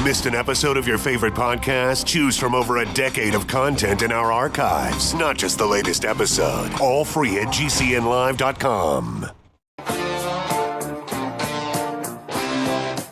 Missed an episode of your favorite podcast? Choose from over a decade of content in our archives, not just the latest episode. All free at gcnlive.com.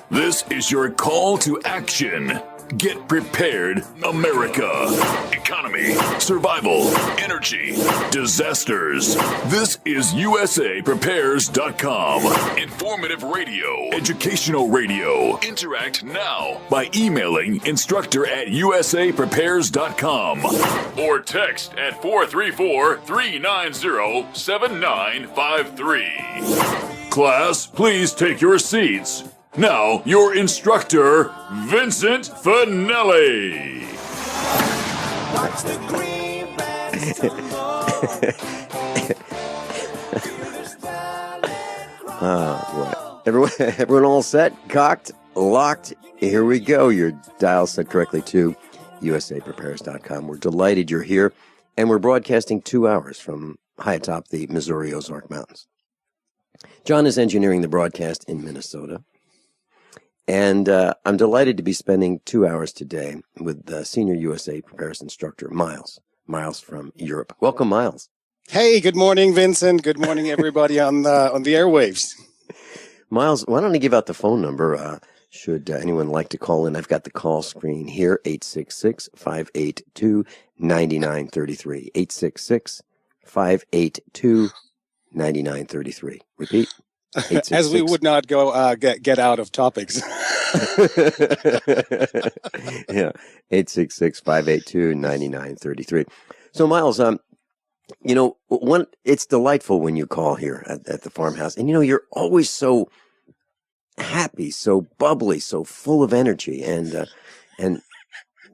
This is your call to action. Get prepared, America. Economy, survival, energy, disasters. This is USAPrepares.com. Informative radio, educational radio. Interact now by emailing instructor@USAPrepares.com or text at 434-390-7953. Class, please take your seats. Now, your instructor, Vincent Finelli. Watch the Everyone all set, cocked, locked. Here we go. Your dial set correctly to USAPrepares.com. We're delighted you're here, and we're broadcasting 2 hours from high atop the Missouri Ozark Mountains. John is engineering the broadcast in Minnesota. And I'm delighted to be spending 2 hours today with the senior USA Prepares instructor, Miles. Miles from Europe. Welcome, Miles. Hey, good morning, Vincent. Good morning, everybody on the airwaves. Miles, why don't I give out the phone number? Should anyone like to call in? I've got the call screen here, 866-582-9933. 866-582-9933. Repeat. As we would not go get out of topics. Yeah, 866-582-9933. So, Miles, it's delightful when you call here at the farmhouse, and you're always so happy, so bubbly, so full of energy, and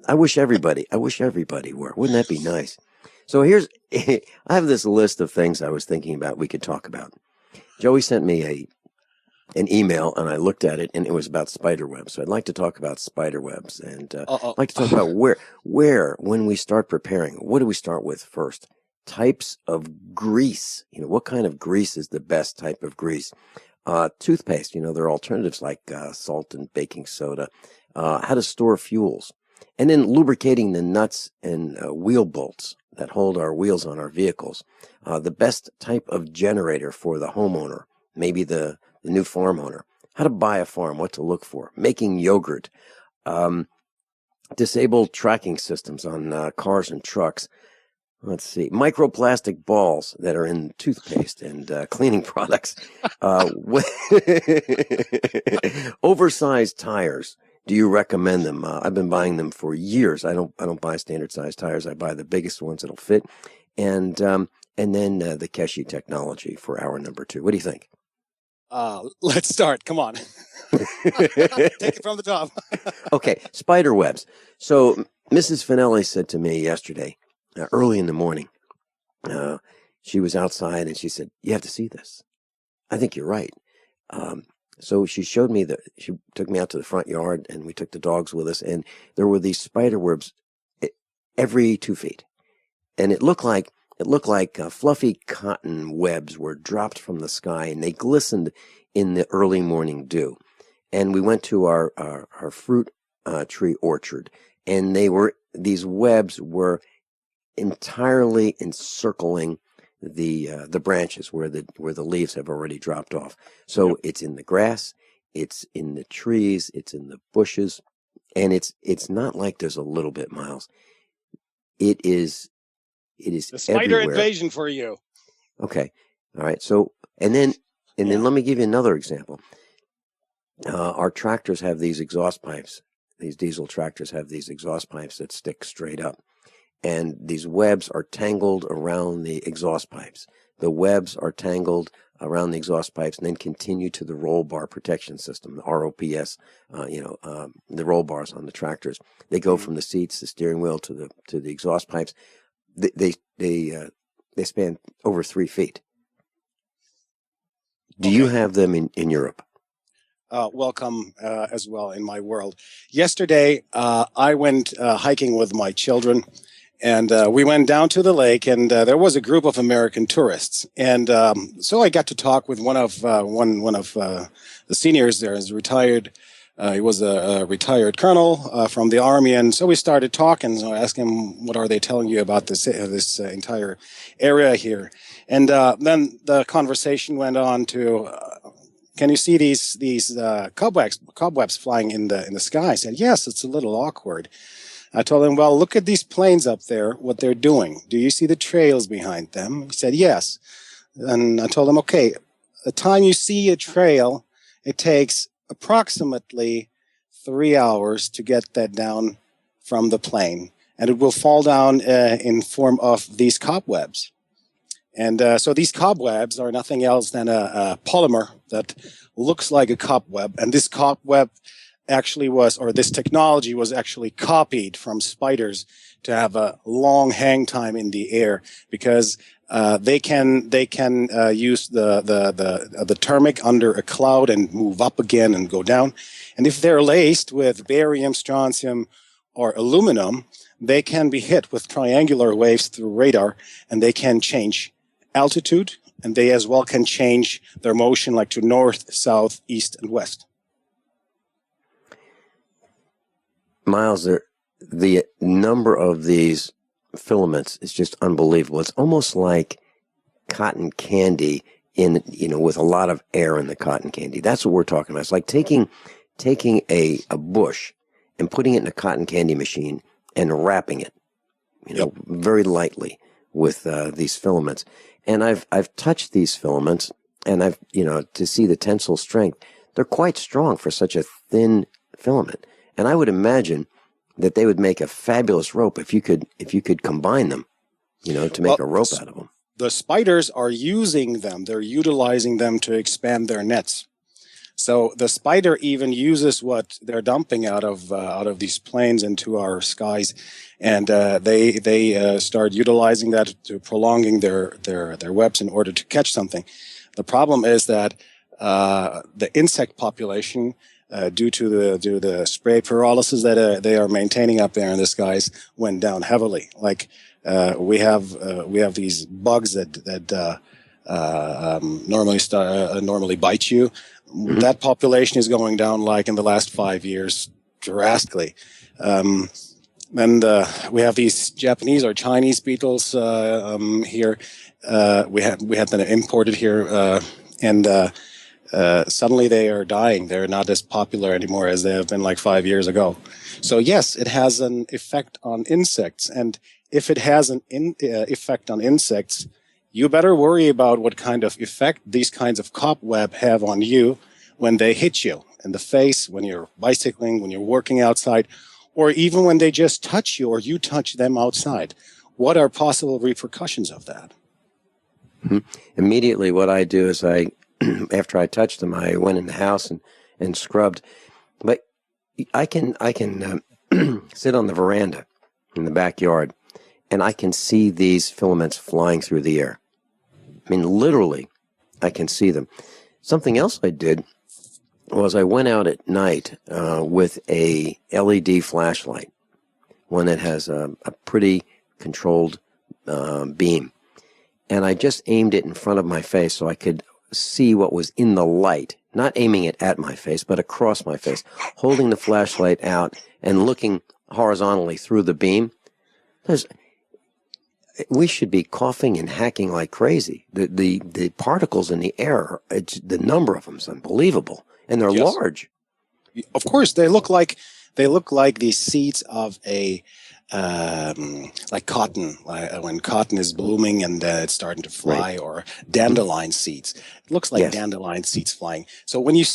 I wish everybody were. Wouldn't that be nice? So I have this list of things I was thinking about we could talk about. Joey sent me an email, and I looked at it, and it was about spider webs. So I'd like to talk about spider webs, and I'd like to talk about when we start preparing, what do we start with first? Types of grease. What kind of grease is the best type of grease? Toothpaste. There are alternatives like salt and baking soda. How to store fuels. And then lubricating the nuts and wheel bolts that hold our wheels on our vehicles. The best type of generator for the homeowner, maybe the new farm owner. How to buy a farm, what to look for. Making yogurt. Disabled tracking systems on cars and trucks. Let's see. Microplastic balls that are in toothpaste and cleaning products. Oversized tires. Do you recommend them? I've been buying them for years. I don't buy standard size tires. I buy the biggest ones that'll fit. And then the Keshe technology for hour number 2. What do you think? Let's start. Come on. Take it from the top. Okay. Spider webs. So Mrs. Finelli said to me yesterday, early in the morning, she was outside and she said, "You have to see this." I think you're right. So she showed me she took me out to the front yard, and we took the dogs with us, and there were these spider webs every 2 feet. And it looked like fluffy cotton webs were dropped from the sky, and they glistened in the early morning dew. And we went to our fruit tree orchard, and these webs were entirely encircling the branches where the leaves have already dropped off. So Yep. It's in the grass, it's in the trees, it's in the bushes, and it's not like there's a little bit, Miles. It is the spider everywhere. invasion for you. Okay. All right. So and then let me give you another example. Our tractors have these exhaust pipes. These diesel tractors have these exhaust pipes that stick straight up. And these webs are tangled around the exhaust pipes. The webs are tangled around the exhaust pipes and then continue to the roll bar protection system, the ROPS, the roll bars on the tractors. They go from the seats, the steering wheel to the exhaust pipes. They span over 3 feet. Do you have them in Europe? Welcome as well in my world. Yesterday, I went hiking with my children. And we went down to the lake, and there was a group of American tourists. And so I got to talk with one of the seniors there, is a retired He was a retired colonel from the army, and so we started talking. So I asked him, "What are they telling you about this entire area here?" And then the conversation went on to, "Can you see these cobwebs flying in the sky?" I said, "Yes, it's a little awkward." I told him, "Well, look at these planes up there. What they're doing. Do you see the trails behind them?" He said, "Yes." And I told him, "Okay, the time you see a trail, it takes approximately 3 hours to get that down from the plane, and it will fall down in form of these cobwebs. And so these cobwebs are nothing else than a polymer that looks like a cobweb, and this cobweb actually was, or this technology was actually copied from spiders to have a long hang time in the air, because they can use the thermic under a cloud and move up again and go down. And if they're laced with barium, strontium, or aluminum, they can be hit with triangular waves through radar, and they can change altitude, and they as well can change their motion, like to north, south, east, and west. Miles, the number of these filaments is just unbelievable. It's almost like cotton candy with a lot of air in the cotton candy. That's what we're talking about. It's like taking a bush and putting it in a cotton candy machine and wrapping it, very lightly with these filaments. And I've touched these filaments, and I've to see the tensile strength. They're quite strong for such a thin filament. And I would imagine that they would make a fabulous rope if you could combine them, to make a rope out of them. The spiders are using them. They're utilizing them to expand their nets. So the spider even uses what they're dumping out of these planes into our skies, and they start utilizing that to prolonging their webs in order to catch something. The problem is that the insect population, due to the spray paralysis that they are maintaining up there in the skies, went down heavily. Like we have these bugs that normally bite you. Mm-hmm. That population is going down, like in the last 5 years, drastically. And we have these Japanese or Chinese beetles here. We had them imported here, and suddenly they are dying. They're not as popular anymore as they have been like 5 years ago. So yes, it has an effect on insects. And if it has an effect on insects, you better worry about what kind of effect these kinds of cobweb have on you when they hit you in the face, when you're bicycling, when you're working outside, or even when they just touch you or you touch them outside. What are possible repercussions of that? Mm-hmm. Immediately what I do is after I touched them, I went in the house and scrubbed. But I can sit on the veranda in the backyard, and I can see these filaments flying through the air. I mean, literally, I can see them. Something else I did was I went out at night with a LED flashlight, one that has a pretty controlled beam. And I just aimed it in front of my face so I could see what was in the light, not aiming it at my face, but across my face, holding the flashlight out and looking horizontally through the beam. We should be coughing and hacking like crazy. The particles in the air, the number of them is unbelievable, and they're large. Of course, they look like the seeds of a like cotton, when cotton is blooming and it's starting to fly, right. Or dandelion seeds. It looks like dandelion seeds flying. So when you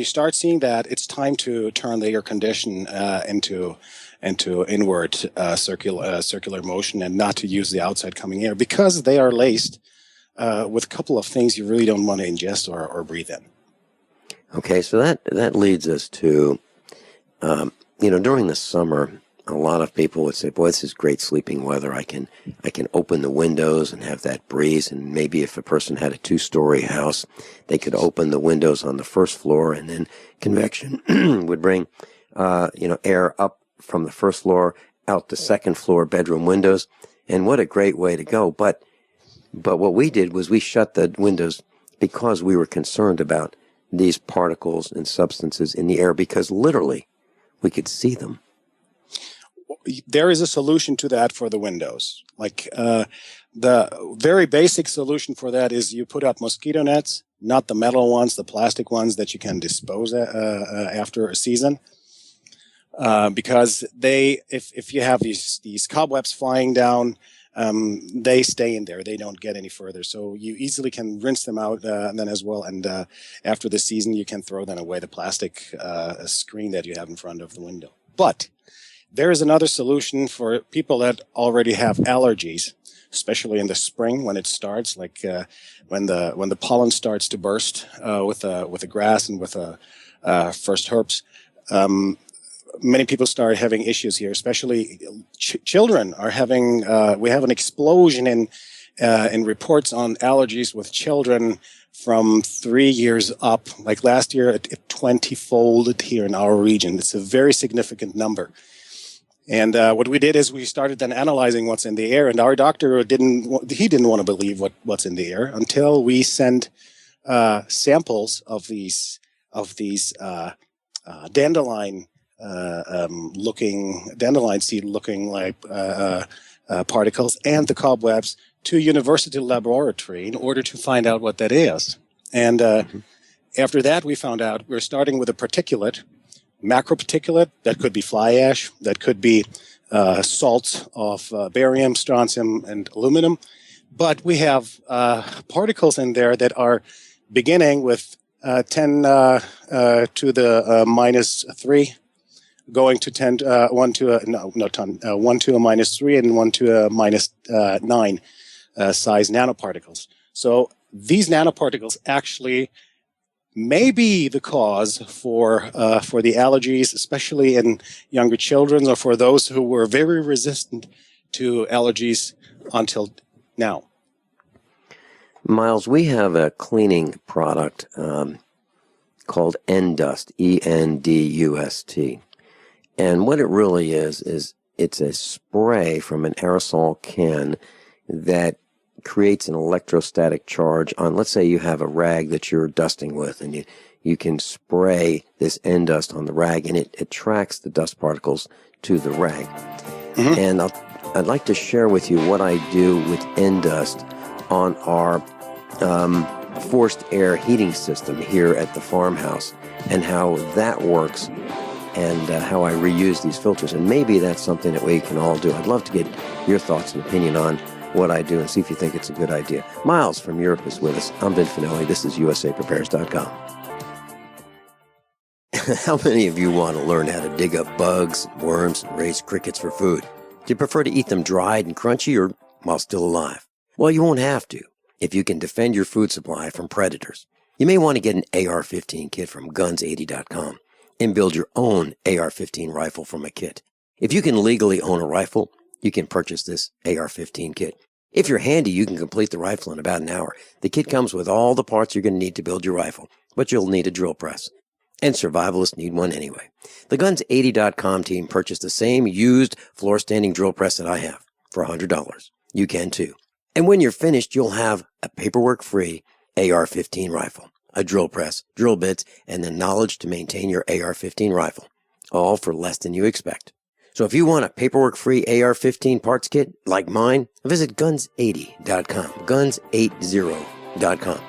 start seeing that, it's time to turn the air condition into inward circular motion, and not to use the outside coming air, because they are laced with a couple of things you really don't want to ingest or breathe in. Okay, so that leads us to, during the summer, a lot of people would say, boy, this is great sleeping weather. I can open the windows and have that breeze. And maybe if a person had a 2-story house, they could open the windows on the first floor, and then convection would bring, air up from the first floor out the second floor bedroom windows. And what a great way to go. But what we did was we shut the windows because we were concerned about these particles and substances in the air? Because literally, we could see them. There is a solution to that for the windows. Like the very basic solution for that is you put up mosquito nets, not the metal ones, the plastic ones that you can dispose after a season. Because if you have these cobwebs flying down, they stay in there. They don't get any further. So you easily can rinse them out then as well. And after the season, you can throw then away the plastic screen that you have in front of the window. But there is another solution for people that already have allergies, especially in the spring when it starts, like when the pollen starts to burst with the grass and with first herbs. Many people start having issues here, especially children are having. We have an explosion in reports on allergies with children from 3 years up. Like last year, it 20-folded here in our region. It's a very significant number. And what we did is we started then analyzing what's in the air, and our doctor didn't want to believe what's in the air until we sent samples of these dandelion seed looking like particles and the cobwebs to university laboratory in order to find out what that is. And after that, we found out we're starting with a particulate. Macroparticulate, that could be fly ash, that could be salts of barium, strontium, and aluminum. But we have particles in there that are beginning with 10 to the minus 3, going to 1 to a minus 3 and 1 to a minus 9 size nanoparticles. So these nanoparticles actually may be the cause for the allergies, especially in younger children or for those who were very resistant to allergies until now. Miles, we have a cleaning product called Endust, Endust. And what it really is it's a spray from an aerosol can that creates an electrostatic charge on, let's say you have a rag that you're dusting with, and you can spray this Endust on the rag, and it attracts the dust particles to the rag. Mm-hmm. And I'd like to share with you what I do with Endust on our forced air heating system here at the farmhouse, and how that works, and how I reuse these filters. And maybe that's something that we can all do. I'd love to get your thoughts and opinion on what I do and see if you think it's a good idea. Miles from Europe is with us. I'm Vincent Finelli. This is USAPrepares.com. How many of you want to learn how to dig up bugs, worms, and raise crickets for food? Do you prefer to eat them dried and crunchy or while still alive? Well, you won't have to if you can defend your food supply from predators. You may want to get an AR-15 kit from guns80.com and build your own AR-15 rifle from a kit. If you can legally own a rifle, you can purchase this AR-15 kit. If you're handy, you can complete the rifle in about an hour. The kit comes with all the parts you're going to need to build your rifle, but you'll need a drill press. And survivalists need one anyway. The Guns80.com team purchased the same used floor-standing drill press that I have for $100. You can too. And when you're finished, you'll have a paperwork-free AR-15 rifle, a drill press, drill bits, and the knowledge to maintain your AR-15 rifle, all for less than you expect. So if you want a paperwork-free AR-15 parts kit like mine, visit guns80.com, guns80.com,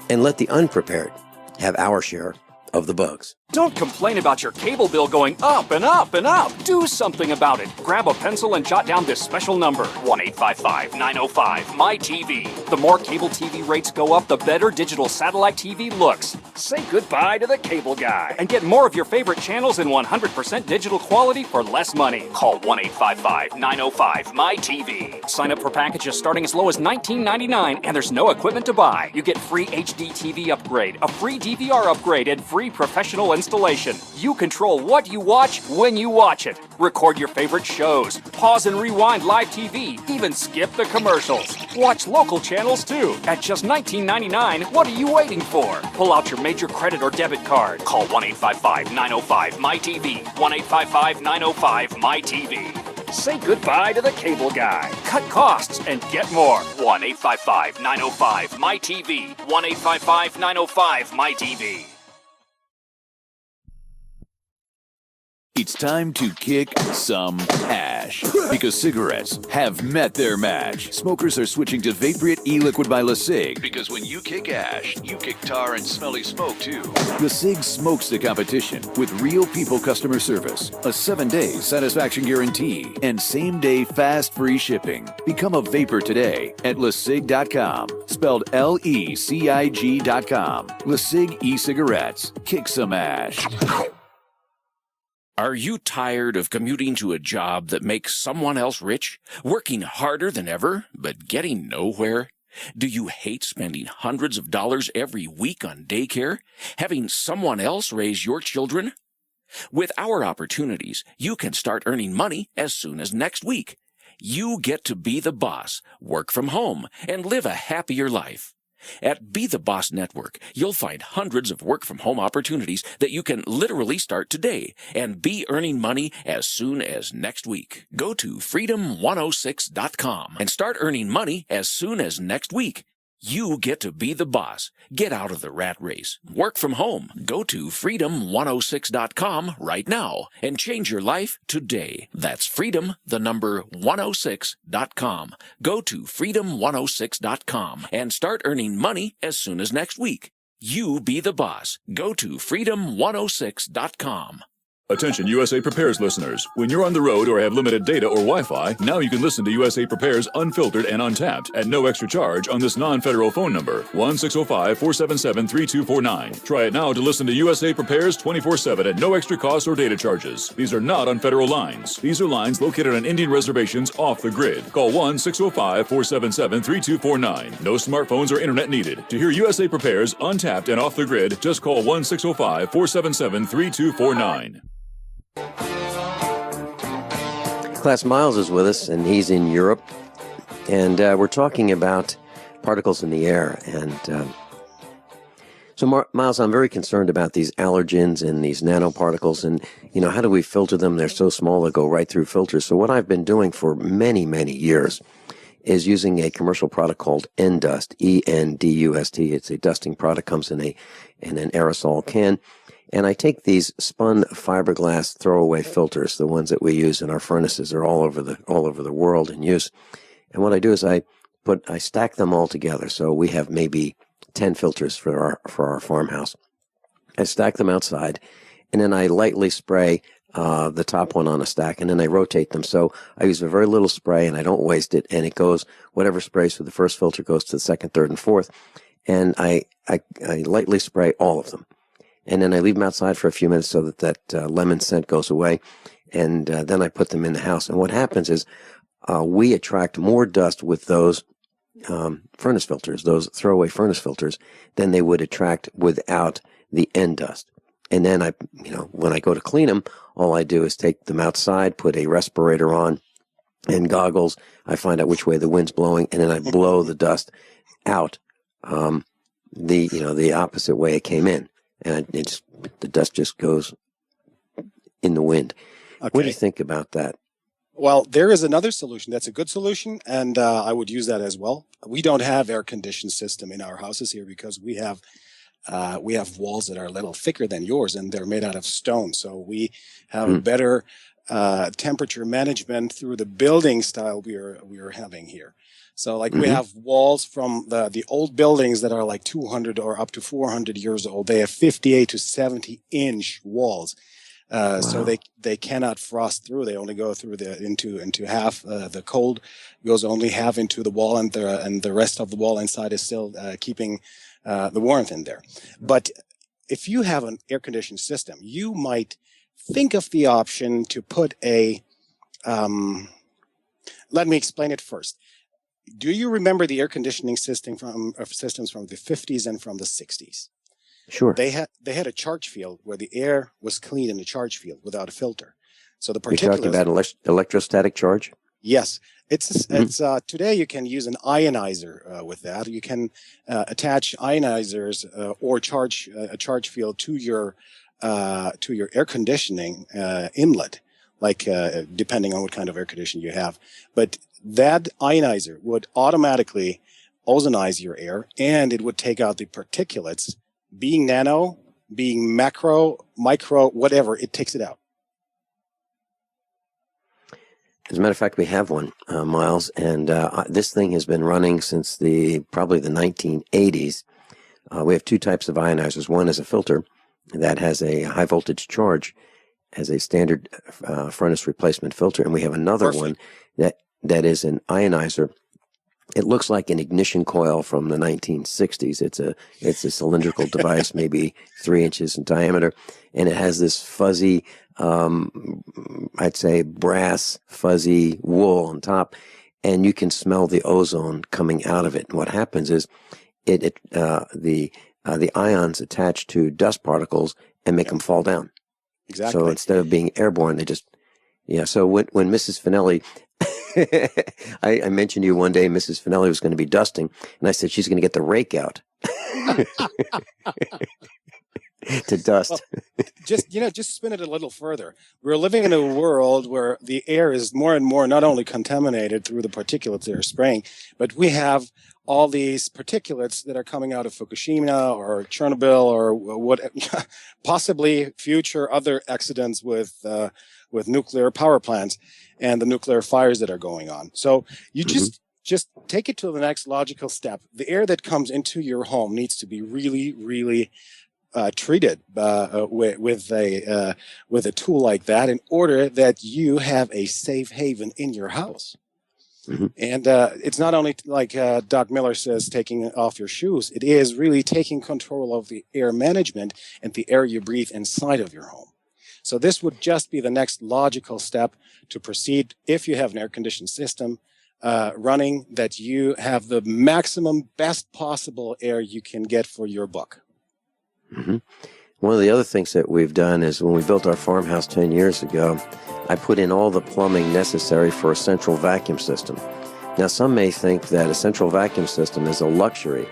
and let the unprepared have our share of the bugs. Don't complain about your cable bill going up and up and up. Do something about it. Grab a pencil and jot down this special number, 1-855-905-MY-TV. The more cable TV rates go up, the better digital satellite TV looks. Say goodbye to the cable guy and get more of your favorite channels in 100% digital quality for less money. Call 1-855-905-MY-TV. Sign up for packages starting as low as $19.99, and there's no equipment to buy. You get free HD TV upgrade, a free DVR upgrade, and free professional installation. You control what you watch when you watch it. Record your favorite shows, pause and rewind live TV, even skip the commercials. Watch local channels too. At just $19.99, what are you waiting for? Pull out your major credit or debit card. Call 1-855-905-MY-TV. 1-855-905-MY-TV. Say goodbye to the cable guy. Cut costs and get more. 1-855-905-MY-TV. 1-855-905-MY-TV. It's time to kick some ash. Because cigarettes have met their match. Smokers are switching to Vaporite e-liquid by LeSig. Because when you kick ash, you kick tar and smelly smoke too. LeSig smokes the competition with real people customer service, a 7-day satisfaction guarantee, and same-day fast free shipping. Become a vapor today at LeSig.com. Spelled LECIG.com. LeSig e-cigarettes. Kick some ash. Are you tired of commuting to a job that makes someone else rich? Working harder than ever, but getting nowhere? Do you hate spending hundreds of dollars every week on daycare? Having someone else raise your children? With our opportunities, you can start earning money as soon as next week. You get to be the boss, work from home, and live a happier life. At Be the Boss Network, you'll find hundreds of work-from-home opportunities that you can literally start today and be earning money as soon as next week. Go to freedom106.com and start earning money as soon as next week. You get to be the boss. Get out of the rat race. Work from home. Go to freedom106.com right now and change your life today. That's freedom, the number 106.com. Go to freedom106.com and start earning money as soon as next week. You be the boss. Go to freedom106.com. Attention USA Prepares listeners. When you're on the road or have limited data or Wi-Fi, now you can listen to USA Prepares unfiltered and untapped at no extra charge on this non-federal phone number, 1-605-477-3249. Try it now to listen to USA Prepares 24/7 at no extra cost or data charges. These are not on federal lines. These are lines located on Indian reservations off the grid. Call 1-605-477-3249. No smartphones or internet needed. To hear USA Prepares untapped and off the grid, just call 1-605-477-3249. Class Miles is with us, and he's in Europe, and we're talking about particles in the air. And so, Miles, I'm very concerned about these allergens and these nanoparticles, and, how do we filter them? They're so small, they go right through filters. So what I've been doing for many, many years is using a commercial product called Endust, E-N-D-U-S-T. It's a dusting product, comes in an aerosol can. And I take these spun fiberglass throwaway filters, the ones that we use in our furnaces. They're all over the world in use. And what I do is I stack them all together. So we have maybe 10 filters for our farmhouse. I stack them outside, and then I lightly spray the top one on a stack, and then I rotate them. So I use a very little spray, and I don't waste it. And it goes, whatever sprays for the first filter goes to the second, third, and fourth. And I lightly spray all of them. And then I leave them outside for a few minutes so that lemon scent goes away. And then I put them in the house. And what happens is we attract more dust with those furnace filters, those throwaway furnace filters, than they would attract without the Endust. And then when I go to clean them, all I do is take them outside, put a respirator on and goggles. I find out which way the wind's blowing, and then I blow the dust out the opposite way it came in. And the dust just goes in the wind. Okay. What do you think about that? Well, there is another solution that's a good solution, and I would use that as well. We don't have air conditioned system in our houses here because we have walls that are a little thicker than yours, and they're made out of stone. So we have a better temperature management through the building style we are having here. So we have walls from the old buildings that are like 200 or up to 400 years old. They have 58 to 70 inch walls. Wow. So they cannot frost through. They only go through into half. The cold goes only half into the wall, and the rest of the wall inside is still keeping the warmth in there. But if you have an air conditioned system, you might think of the option to put a. Let me explain it first. Do you remember the air conditioning systems from the 50s and from the 60s? Sure. They had a charge field where the air was clean in the charge field without a filter. So the You're talking about electrostatic charge? Yes. It's today you can use an ionizer with that. You can attach ionizers or charge a charge field to your air conditioning inlet, depending on what kind of air conditioning you have. But that ionizer would automatically ozonize your air, and it would take out the particulates. Being nano, being macro, micro, whatever, it takes it out. As a matter of fact, we have one, Miles, and this thing has been running since probably the 1980s. We have two types of ionizers. One is a filter that has a high voltage charge as a standard furnace replacement filter, and we have another one that is an ionizer. It looks like an ignition coil from the 1960s. It's a cylindrical device, maybe 3 inches in diameter, and it has this fuzzy, I'd say brass fuzzy wool on top, and you can smell the ozone coming out of it. And what happens is the ions attach to dust particles and make them fall down. Exactly. So instead of being airborne, they just, so when Mrs. Finelli, I mentioned to you one day, Mrs. Finelli was going to be dusting, and I said she's going to get the rake out to dust. Well, just spin it a little further. We're living in a world where the air is more and more not only contaminated through the particulates that are spraying, but we have all these particulates that are coming out of Fukushima or Chernobyl or what, possibly future other accidents with nuclear power plants and the nuclear fires that are going on. So you just take it to the next logical step. The air that comes into your home needs to be really, really treated with a tool like that in order that you have a safe haven in your house. Mm-hmm. And it's not only like Doc Miller says, taking off your shoes. It is really taking control of the air management and the air you breathe inside of your home. So this would just be the next logical step to proceed if you have an air-conditioned system running, that you have the maximum best possible air you can get for your buck. Mm-hmm. One of the other things that we've done is when we built our farmhouse 10 years ago, I put in all the plumbing necessary for a central vacuum system. Now, some may think that a central vacuum system is a luxury.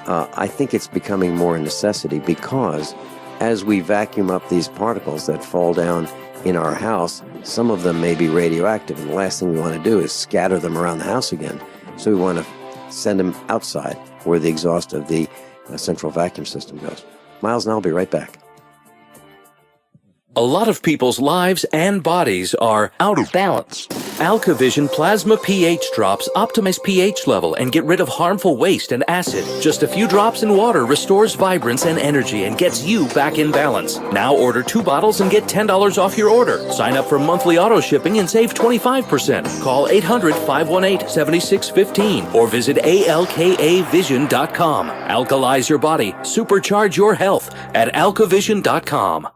I think it's becoming more a necessity, because as we vacuum up these particles that fall down in our house, some of them may be radioactive, and the last thing we want to do is scatter them around the house again. So we want to send them outside where the exhaust of the central vacuum system goes. Miles and I'll be right back. A lot of people's lives and bodies are out of balance. AlkaVision Plasma pH drops optimize pH level and get rid of harmful waste and acid. Just a few drops in water restores vibrance and energy and gets you back in balance. Now order 2 bottles and get $10 off your order. Sign up for monthly auto shipping and save 25%. Call 800-518-7615 or visit alkavision.com. Alkalize your body. Supercharge your health at alkavision.com.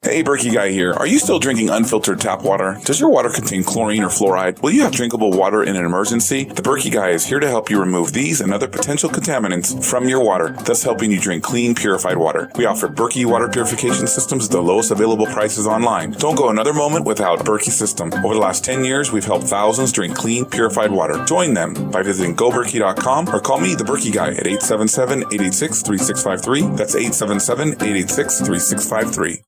Hey, Berkey Guy here. Are you still drinking unfiltered tap water? Does your water contain chlorine or fluoride? Will you have drinkable water in an emergency? The Berkey Guy is here to help you remove these and other potential contaminants from your water, thus helping you drink clean, purified water. We offer Berkey water purification systems at the lowest available prices online. Don't go another moment without Berkey system. Over the last 10 years, we've helped thousands drink clean, purified water. Join them by visiting goberkey.com or call me, the Berkey Guy, at 877-886-3653. That's 877-886-3653.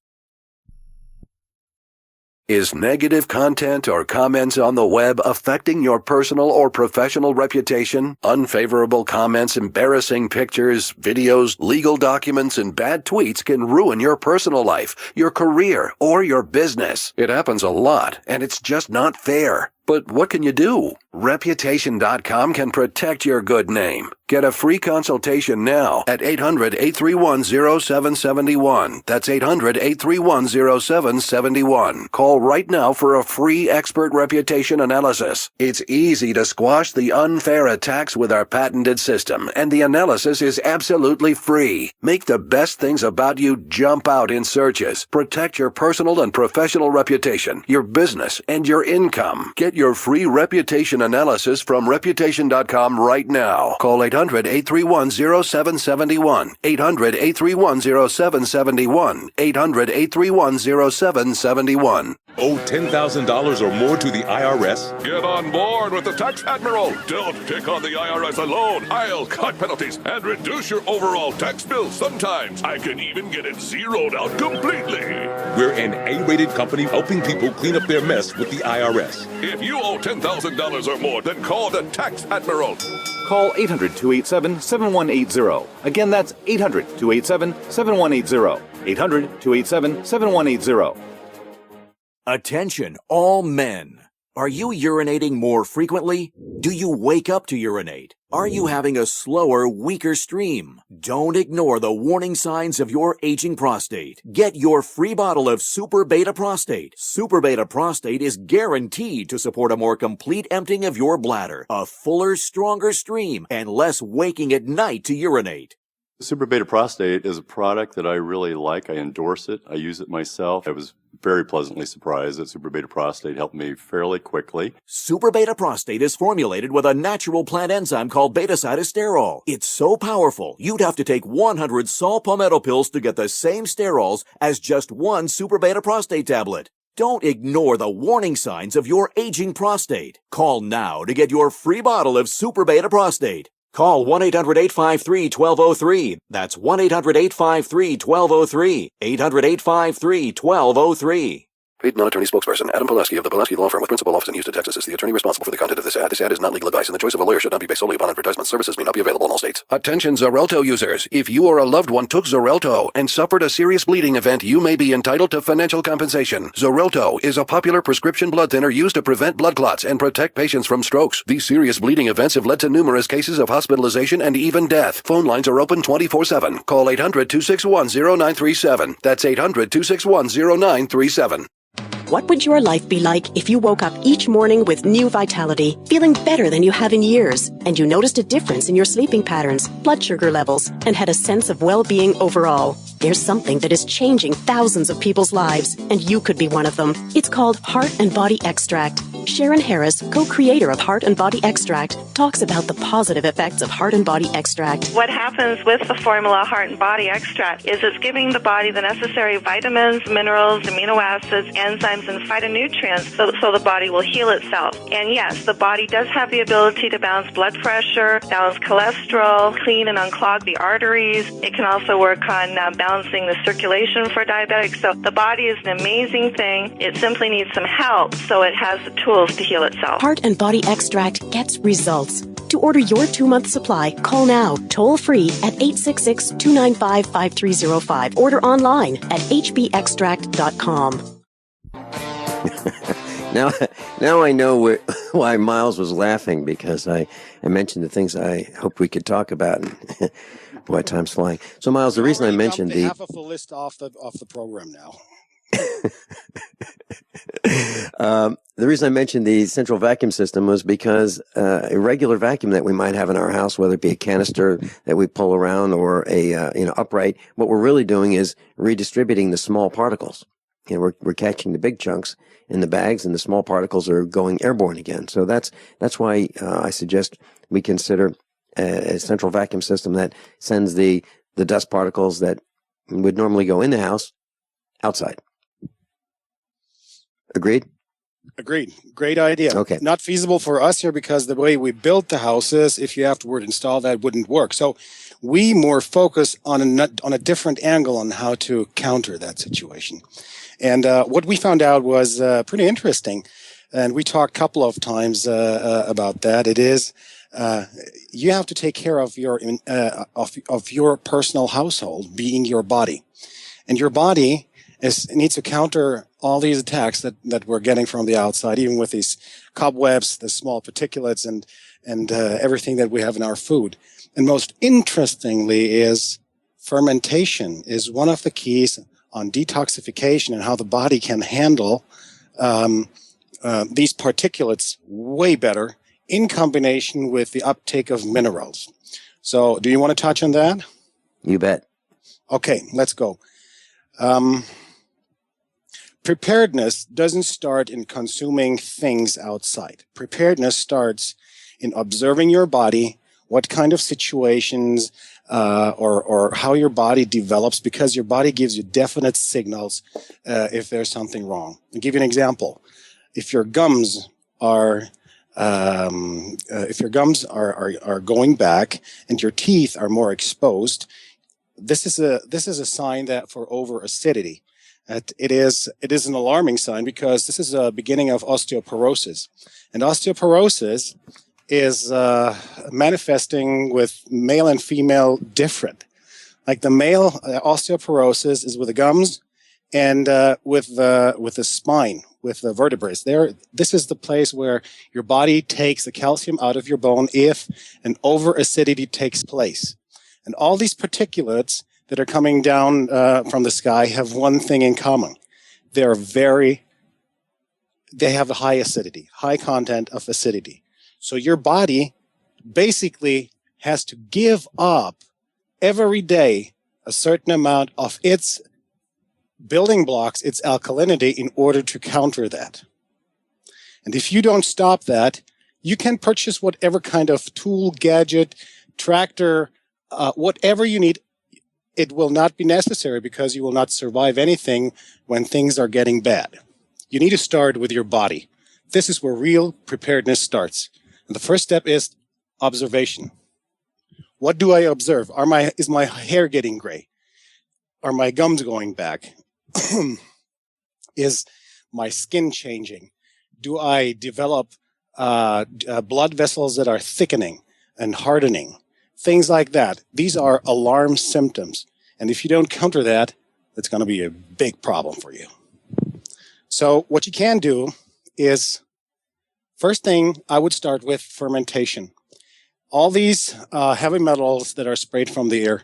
Is negative content or comments on the web affecting your personal or professional reputation? Unfavorable comments, embarrassing pictures, videos, legal documents, and bad tweets can ruin your personal life, your career, or your business. It happens a lot, and it's just not fair. But what can you do? Reputation.com can protect your good name. Get a free consultation now at 800-831-0771. That's 800-831-0771. Call right now for a free expert reputation analysis. It's easy to squash the unfair attacks with our patented system, and the analysis is absolutely free. Make the best things about you jump out in searches. Protect your personal and professional reputation, your business, and your income. Get your free reputation analysis from Reputation.com right now. Call 800-831-0771. 800-831-0771. 800-831-0771. Owe $10,000 or more to the IRS? Get on board with the Tax Admiral. Don't pick on the IRS alone. I'll cut penalties and reduce your overall tax bill. Sometimes I can even get it zeroed out completely. We're an A-rated company helping people clean up their mess with the IRS. If you owe $10,000 or more, then call the Tax Admiral. Call 800-287-7180. Again, that's 800-287-7180. 800-287-7180. Attention, all men. Are you urinating more frequently? Do you wake up to urinate? Are you having a slower, weaker stream? Don't ignore the warning signs of your aging prostate. Get your free bottle of Super Beta Prostate. Super Beta Prostate is guaranteed to support a more complete emptying of your bladder, a fuller, stronger stream, and less waking at night to urinate. Super Beta Prostate is a product that I really like. I endorse it. I use it myself. I was very pleasantly surprised that Super Beta Prostate helped me fairly quickly. Super Beta Prostate is formulated with a natural plant enzyme called beta-cytosterol. It's so powerful, you'd have to take 100 saw palmetto pills to get the same sterols as just one Super Beta Prostate tablet. Don't ignore the warning signs of your aging prostate. Call now to get your free bottle of Super Beta Prostate. Call 1-800-853-1203. That's 1-800-853-1203. 800-853-1203. Paid non-attorney spokesperson Adam Pulaski of the Pulaski Law Firm with principal office in Houston, Texas is the attorney responsible for the content of this ad. This ad is not legal advice, and the choice of a lawyer should not be based solely upon advertisement. Services may not be available in all states. Attention Xarelto users. If you or a loved one took Xarelto and suffered a serious bleeding event, you may be entitled to financial compensation. Xarelto is a popular prescription blood thinner used to prevent blood clots and protect patients from strokes. These serious bleeding events have led to numerous cases of hospitalization and even death. Phone lines are open 24/7. Call 800-261-0937. That's 800-261-0937. What would your life be like if you woke up each morning with new vitality, feeling better than you have in years, and you noticed a difference in your sleeping patterns, blood sugar levels, and had a sense of well-being overall? There's something that is changing thousands of people's lives, and you could be one of them. It's called Heart and Body Extract. Sharon Harris, co-creator of Heart and Body Extract, talks about the positive effects of Heart and Body Extract. What happens with the formula Heart and Body Extract is it's giving the body the necessary vitamins, minerals, amino acids, enzymes, and phytonutrients so the body will heal itself. And yes, the body does have the ability to balance blood pressure, balance cholesterol, clean and unclog the arteries. It can also work on balancing the circulation for diabetics. So the body is an amazing thing. It simply needs some help so it has the tools to heal itself. Heart and Body Extract gets results. To order your 2-month supply, call now, toll free at 866-295-5305. Order online at hbextract.com. Now I know why Miles was laughing, because I mentioned the things I hoped we could talk about. Boy, time's flying. So, Miles, the reason I mentioned the half of the list off the program now. The reason I mentioned the central vacuum system was because a regular vacuum that we might have in our house, whether it be a canister that we pull around or a upright, what we're really doing is redistributing the small particles. We're catching the big chunks in the bags, and the small particles are going airborne again. So that's why I suggest we consider a central vacuum system that sends the dust particles that would normally go in the house outside. Agreed? Agreed. Great idea. Okay. Not feasible for us here because the way we built the houses, if you afterward install that, wouldn't work. So we more focus on a different angle on how to counter that situation. And what we found out was pretty interesting. And we talked a couple of times about that. It is you have to take care of your personal household, being your body. And your body needs to counter all these attacks that we're getting from the outside, even with these cobwebs, the small particulates, and everything that we have in our food. And most interestingly is fermentation is one of the keys on detoxification and how the body can handle these particulates way better in combination with the uptake of minerals. So do you want to touch on that? You bet. Okay, let's go. Preparedness doesn't start in consuming things outside. Preparedness starts in observing your body, what kind of situations or how your body develops, because your body gives you definite signals if there's something wrong. I'll give you an example. If your gums are going back and your teeth are more exposed, this is a sign that for over acidity. It is an alarming sign because this is a beginning of osteoporosis, and osteoporosis is manifesting with male and female different. Like the male osteoporosis is with the gums and with the spine, with the vertebrae. This is the place where your body takes the calcium out of your bone if an over-acidity takes place. And all these particulates that are coming down from the sky have one thing in common. They have a high acidity, high content of acidity. So your body basically has to give up every day a certain amount of its building blocks, its alkalinity, in order to counter that. And if you don't stop that, you can purchase whatever kind of tool, gadget, tractor, whatever you need. It will not be necessary because you will not survive anything when things are getting bad. You need to start with your body. This is where real preparedness starts. And the first step is observation. What do I observe? Is my hair getting gray? Are my gums going back? Is my skin changing? Do I develop blood vessels that are thickening and hardening? Things like that. These are alarm symptoms. And if you don't counter that, it's going to be a big problem for you. So what you can do is, first thing, I would start with fermentation. All these heavy metals that are sprayed from the air,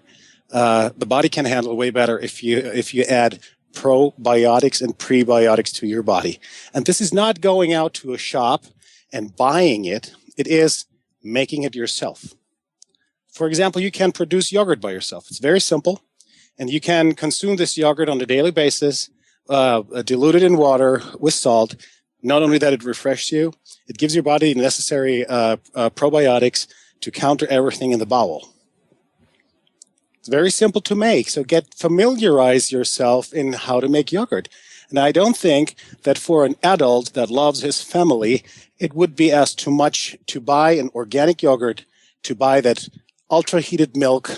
the body can handle way better if you add probiotics and prebiotics to your body. And this is not going out to a shop and buying it. It is making it yourself. For example, you can produce yogurt by yourself. It's very simple. And you can consume this yogurt on a daily basis, dilute it in water with salt. Not only that, it refreshes you, it gives your body the necessary probiotics to counter everything in the bowel. It's very simple to make, so familiarize yourself in how to make yogurt. And I don't think that for an adult that loves his family, it would be as too much to buy an organic yogurt, to buy that ultra-heated milk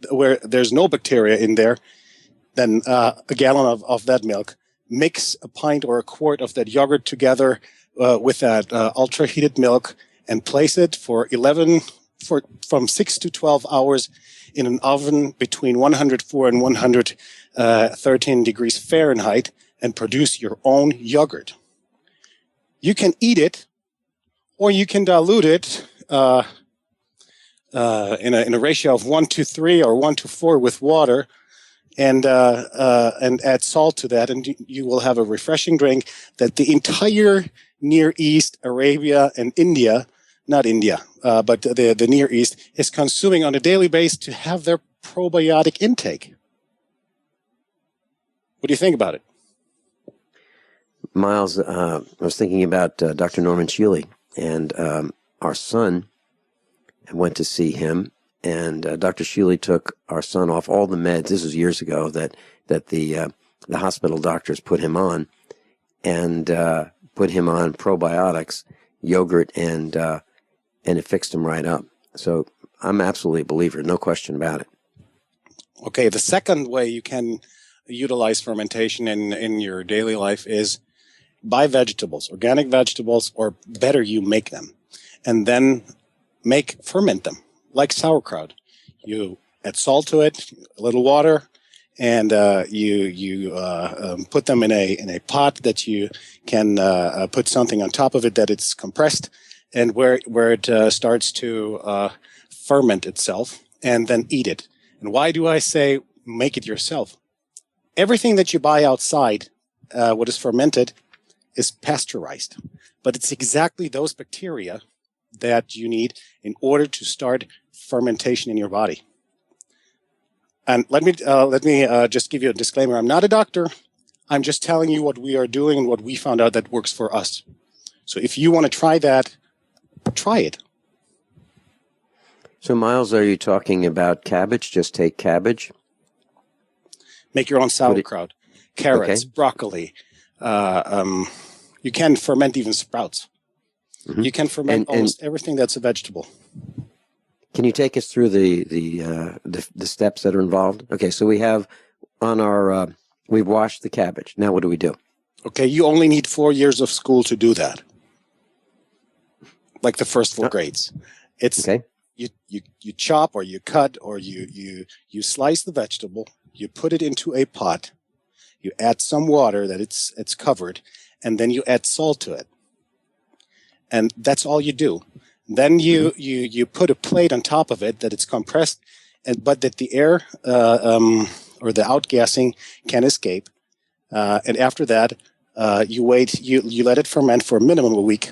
where there's no bacteria in there, then a gallon of that milk. Mix a pint or a quart of that yogurt together with that ultra-heated milk and place it from 6 to 12 hours in an oven between 104 and 113 degrees Fahrenheit and produce your own yogurt. You can eat it, or you can dilute it in a ratio of 1:3 or 1:4 with water, and add salt to that, and you will have a refreshing drink that the entire Near East, Arabia, and India, not India, but the Near East, is consuming on a daily basis to have their probiotic intake. What do you think about it? Miles, I was thinking about Dr. Norman Shealy, and our son went to see him, and Dr. Shealy took our son off all the meds. This was years ago that the hospital doctors put him on, and put him on probiotics, yogurt, and it fixed him right up. So I'm absolutely a believer, no question about it. Okay, the second way you can utilize fermentation in your daily life is buy vegetables, organic vegetables, or better, you make them, and then ferment them like sauerkraut. You add salt to it, a little water, and you put them in a pot that you can put something on top of it that it's compressed, and where it starts to ferment itself, and then eat it. And why do I say make it yourself? Everything that you buy outside, what is fermented, is pasteurized, but it's exactly those bacteria that you need in order to start fermentation in your body. And let me just give you a disclaimer. I'm not a doctor. I'm just telling you what we are doing and what we found out that works for us. So if you want to try that, try it. So, Miles, are you talking about cabbage? Just take cabbage? Make your own sauerkraut, carrots, broccoli. You can ferment even sprouts. Mm-hmm. You can ferment almost everything that's a vegetable. Can you take us through the steps that are involved? Okay, so we have on our we've washed the cabbage. Now what do we do? Okay, you only need 4 years of school to do that. Like the first 4 grades. It's okay. You chop or you cut or you slice the vegetable. You put it into a pot. You add some water that it's covered, and then you add salt to it. And that's all you do. Then you put a plate on top of it that it's compressed, but that the air or the outgassing can escape. And after that, you wait. You let it ferment for a minimum of a week.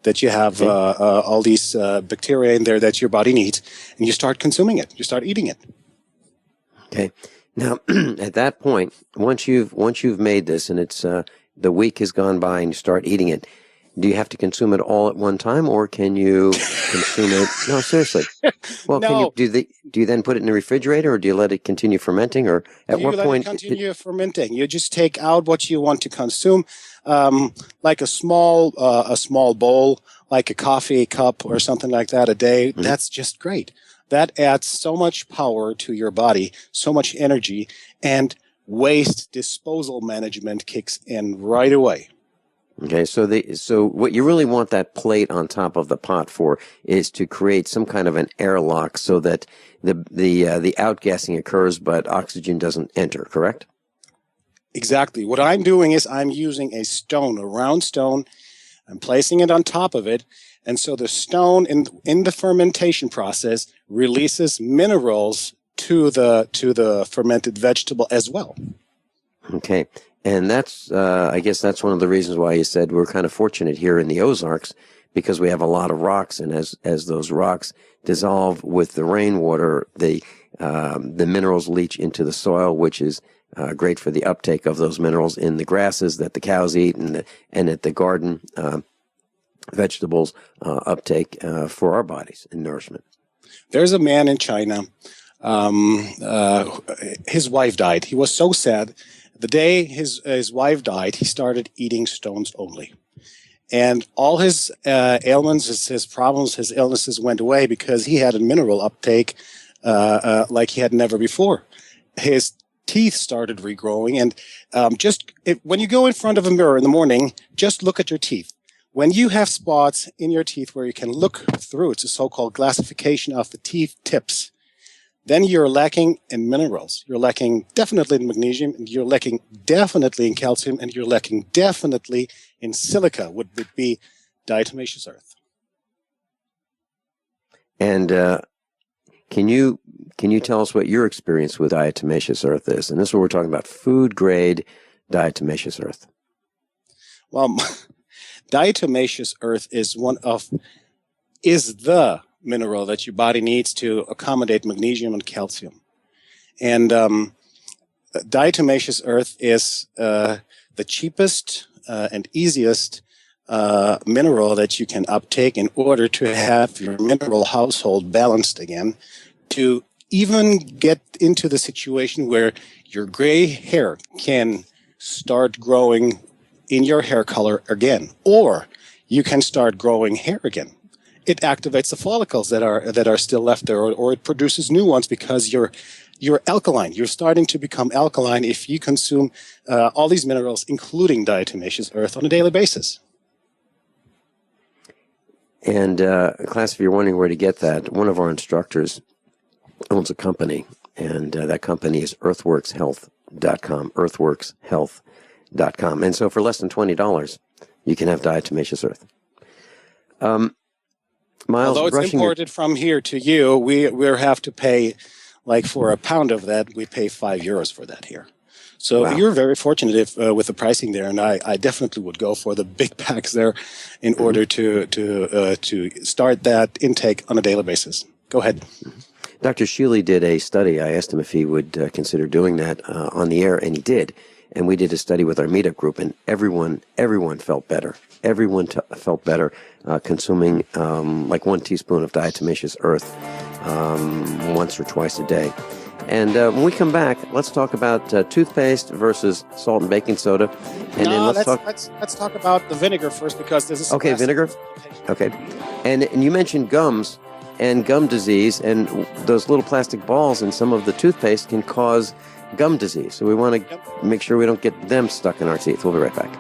That you have all these bacteria in there that your body needs, and you start consuming it. You start eating it. Okay. Now, at that point, once you've made this, and it's the week has gone by, and you start eating it. Do you have to consume it all at one time, or can you consume it? No, seriously. Well, No. do you then put it in the refrigerator, or do you let it continue fermenting, or at what point? You let it continue fermenting. You just take out what you want to consume, like a small bowl, like a coffee cup or something like that a day. Mm-hmm. That's just great. That adds so much power to your body, so much energy, and waste disposal management kicks in right away. Okay, so what you really want that plate on top of the pot for is to create some kind of an airlock so that the outgassing occurs, but oxygen doesn't enter. Correct? Exactly. What I'm doing is I'm using a round stone. I'm placing it on top of it, and so the stone in the fermentation process releases minerals to the fermented vegetable as well. Okay. And that's, I guess that's one of the reasons why you said we're kind of fortunate here in the Ozarks, because we have a lot of rocks, and as those rocks dissolve with the rainwater, the minerals leach into the soil, which is great for the uptake of those minerals in the grasses that the cows eat, and at the garden vegetables uptake for our bodies and nourishment. There's a man in China. His wife died. He was so sad. The day his wife died, he started eating stones only. And all his ailments, his problems, his illnesses went away because he had a mineral uptake like he had never before. His teeth started regrowing. And when you go in front of a mirror in the morning, just look at your teeth. When you have spots in your teeth where you can look through, it's a so-called glassification of the teeth tips. Then you're lacking in minerals. You're lacking definitely in magnesium, and you're lacking definitely in calcium, and you're lacking definitely in silica, would be diatomaceous earth. And can you tell us what your experience with diatomaceous earth is? And this is what we're talking about: food grade diatomaceous earth. Well, diatomaceous earth is the mineral that your body needs to accommodate magnesium and calcium. And diatomaceous earth is the cheapest and easiest mineral that you can uptake in order to have your mineral household balanced again, to even get into the situation where your gray hair can start growing in your hair color again, or you can start growing hair again. It activates the follicles that are still left there, or it produces new ones because you're alkaline. You're starting to become alkaline if you consume all these minerals, including diatomaceous earth, on a daily basis. And class, if you're wondering where to get that, one of our instructors owns a company, and that company is earthworkshealth.com, earthworkshealth.com. And so for less than $20, you can have diatomaceous earth. Miles, although it's imported from here to you, we have to pay, like for a pound of that, we pay €5 for that here. So wow. You're very fortunate with the pricing there, and I definitely would go for the big packs there in order to start that intake on a daily basis. Go ahead. Dr. Shealy did a study. I asked him if he would consider doing that on the air, and he did. And we did a study with our meetup group, and everyone felt better. Everyone felt better consuming like 1 teaspoon of diatomaceous earth once or twice a day. And when we come back, let's talk about toothpaste versus salt and baking soda. And then let's talk about the vinegar first, because this is okay. Vinegar. Okay, and you mentioned gums and gum disease, and those little plastic balls in some of the toothpaste can cause gum disease. So we want to make sure we don't get them stuck in our teeth. We'll be right back.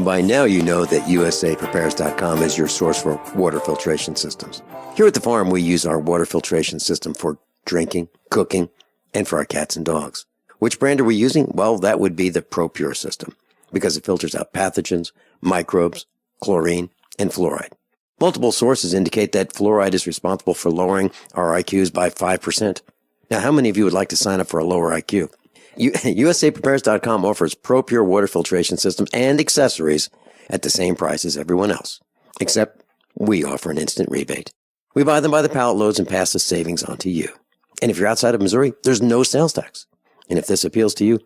By now you know that USAPrepares.com is your source for water filtration systems. Here at the farm, we use our water filtration system for drinking, cooking, and for our cats and dogs. Which brand are we using? Well, that would be the ProPure system because it filters out pathogens, microbes, chlorine, and fluoride. Multiple sources indicate that fluoride is responsible for lowering our IQs by 5%. Now, how many of you would like to sign up for a lower IQ? USAPrepares.com offers ProPure water filtration systems and accessories at the same price as everyone else, except we offer an instant rebate. We buy them by the pallet loads and pass the savings on to you. And if you're outside of Missouri, there's no sales tax. And if this appeals to you,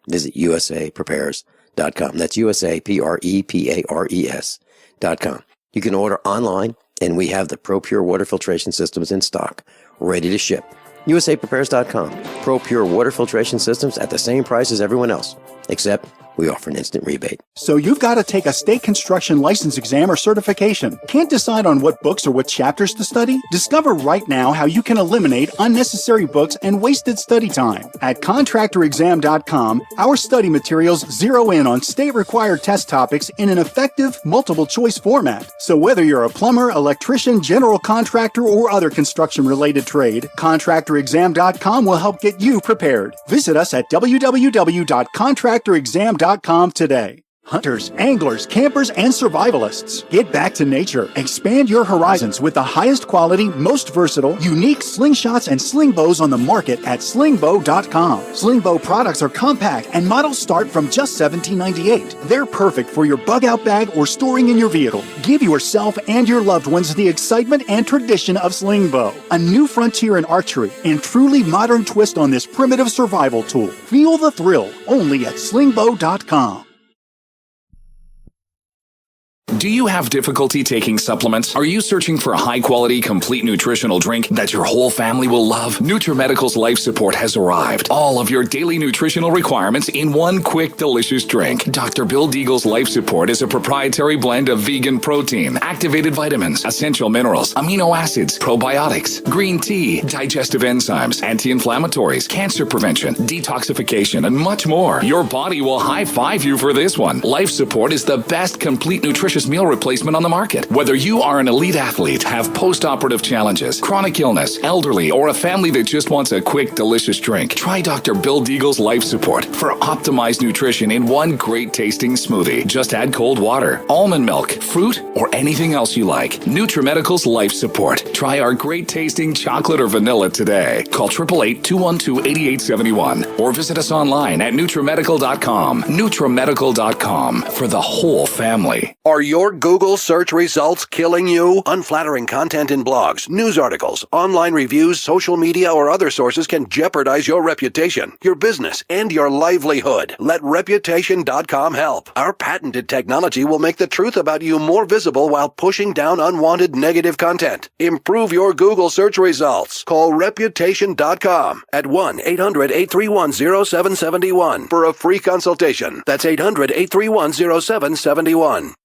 visit USAPrepares.com. That's USAPrepares.com. You can order online, and we have the ProPure water filtration systems in stock, ready to ship. USAPrepares.com. ProPure water filtration systems at the same price as everyone else, except we offer an instant rebate. So you've got to take a state construction license exam or certification. Can't decide on what books or what chapters to study? Discover right now how you can eliminate unnecessary books and wasted study time. At contractorexam.com, our study materials zero in on state-required test topics in an effective, multiple-choice format. So whether you're a plumber, electrician, general contractor, or other construction-related trade, contractorexam.com will help get you prepared. Visit us at www.contractorexam.com today. Hunters, anglers, campers, and survivalists, get back to nature. Expand your horizons with the highest quality, most versatile, unique slingshots and sling bows on the market at slingbow.com. Slingbow products are compact and models start from just $17.98. They're perfect for your bug-out bag or storing in your vehicle. Give yourself and your loved ones the excitement and tradition of slingbow, a new frontier in archery and truly modern twist on this primitive survival tool. Feel the thrill only at slingbow.com. Do you have difficulty taking supplements? Are you searching for a high-quality, complete nutritional drink that your whole family will love? NutriMedical's Life Support has arrived. All of your daily nutritional requirements in one quick, delicious drink. Dr. Bill Deagle's Life Support is a proprietary blend of vegan protein, activated vitamins, essential minerals, amino acids, probiotics, green tea, digestive enzymes, anti-inflammatories, cancer prevention, detoxification, and much more. Your body will high-five you for this one. Life Support is the best complete nutritious meal replacement on the market. Whether you are an elite athlete, have post-operative challenges, chronic illness, elderly, or a family that just wants a quick, delicious drink, try Dr. Bill Deagle's Life Support for optimized nutrition in one great tasting smoothie. Just add cold water, almond milk, fruit, or anything else you like. NutriMedical's Life Support. Try our great tasting chocolate or vanilla today. Call 888-212-8871 or visit us online at NutriMedical.com. NutriMedical.com for the whole family. Are your Google search results killing you? Unflattering content in blogs, news articles, online reviews, social media, or other sources can jeopardize your reputation, your business, and your livelihood. Let Reputation.com help. Our patented technology will make the truth about you more visible while pushing down unwanted negative content. Improve your Google search results. Call Reputation.com at 1-800-831-0771 for a free consultation. That's 800-831-0771.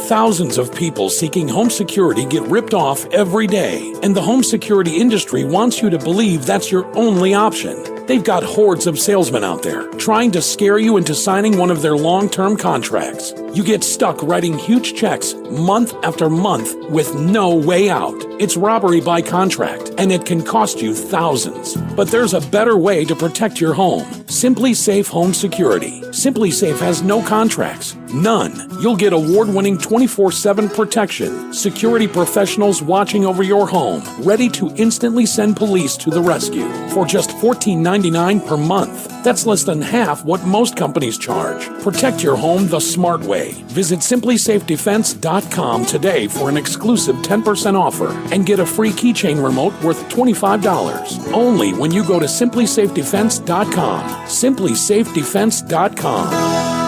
Thousands of people seeking home security get ripped off every day, and the home security industry wants you to believe that's your only option. They've got hordes of salesmen out there trying to scare you into signing one of their long-term contracts. You get stuck writing huge checks month after month with no way out. It's robbery by contract, and it can cost you thousands. But there's a better way to protect your home. Simply Safe Home Security. Simply Safe has no contracts. None. You'll get award-winning 24/7 protection. Security professionals watching over your home, ready to instantly send police to the rescue for just $14.99 per month. That's less than half what most companies charge. Protect your home the smart way. Visit simplysafedefense.com today for an exclusive 10% offer and get a free keychain remote worth $25. Only when you go to simplysafedefense.com. simplysafedefense.com.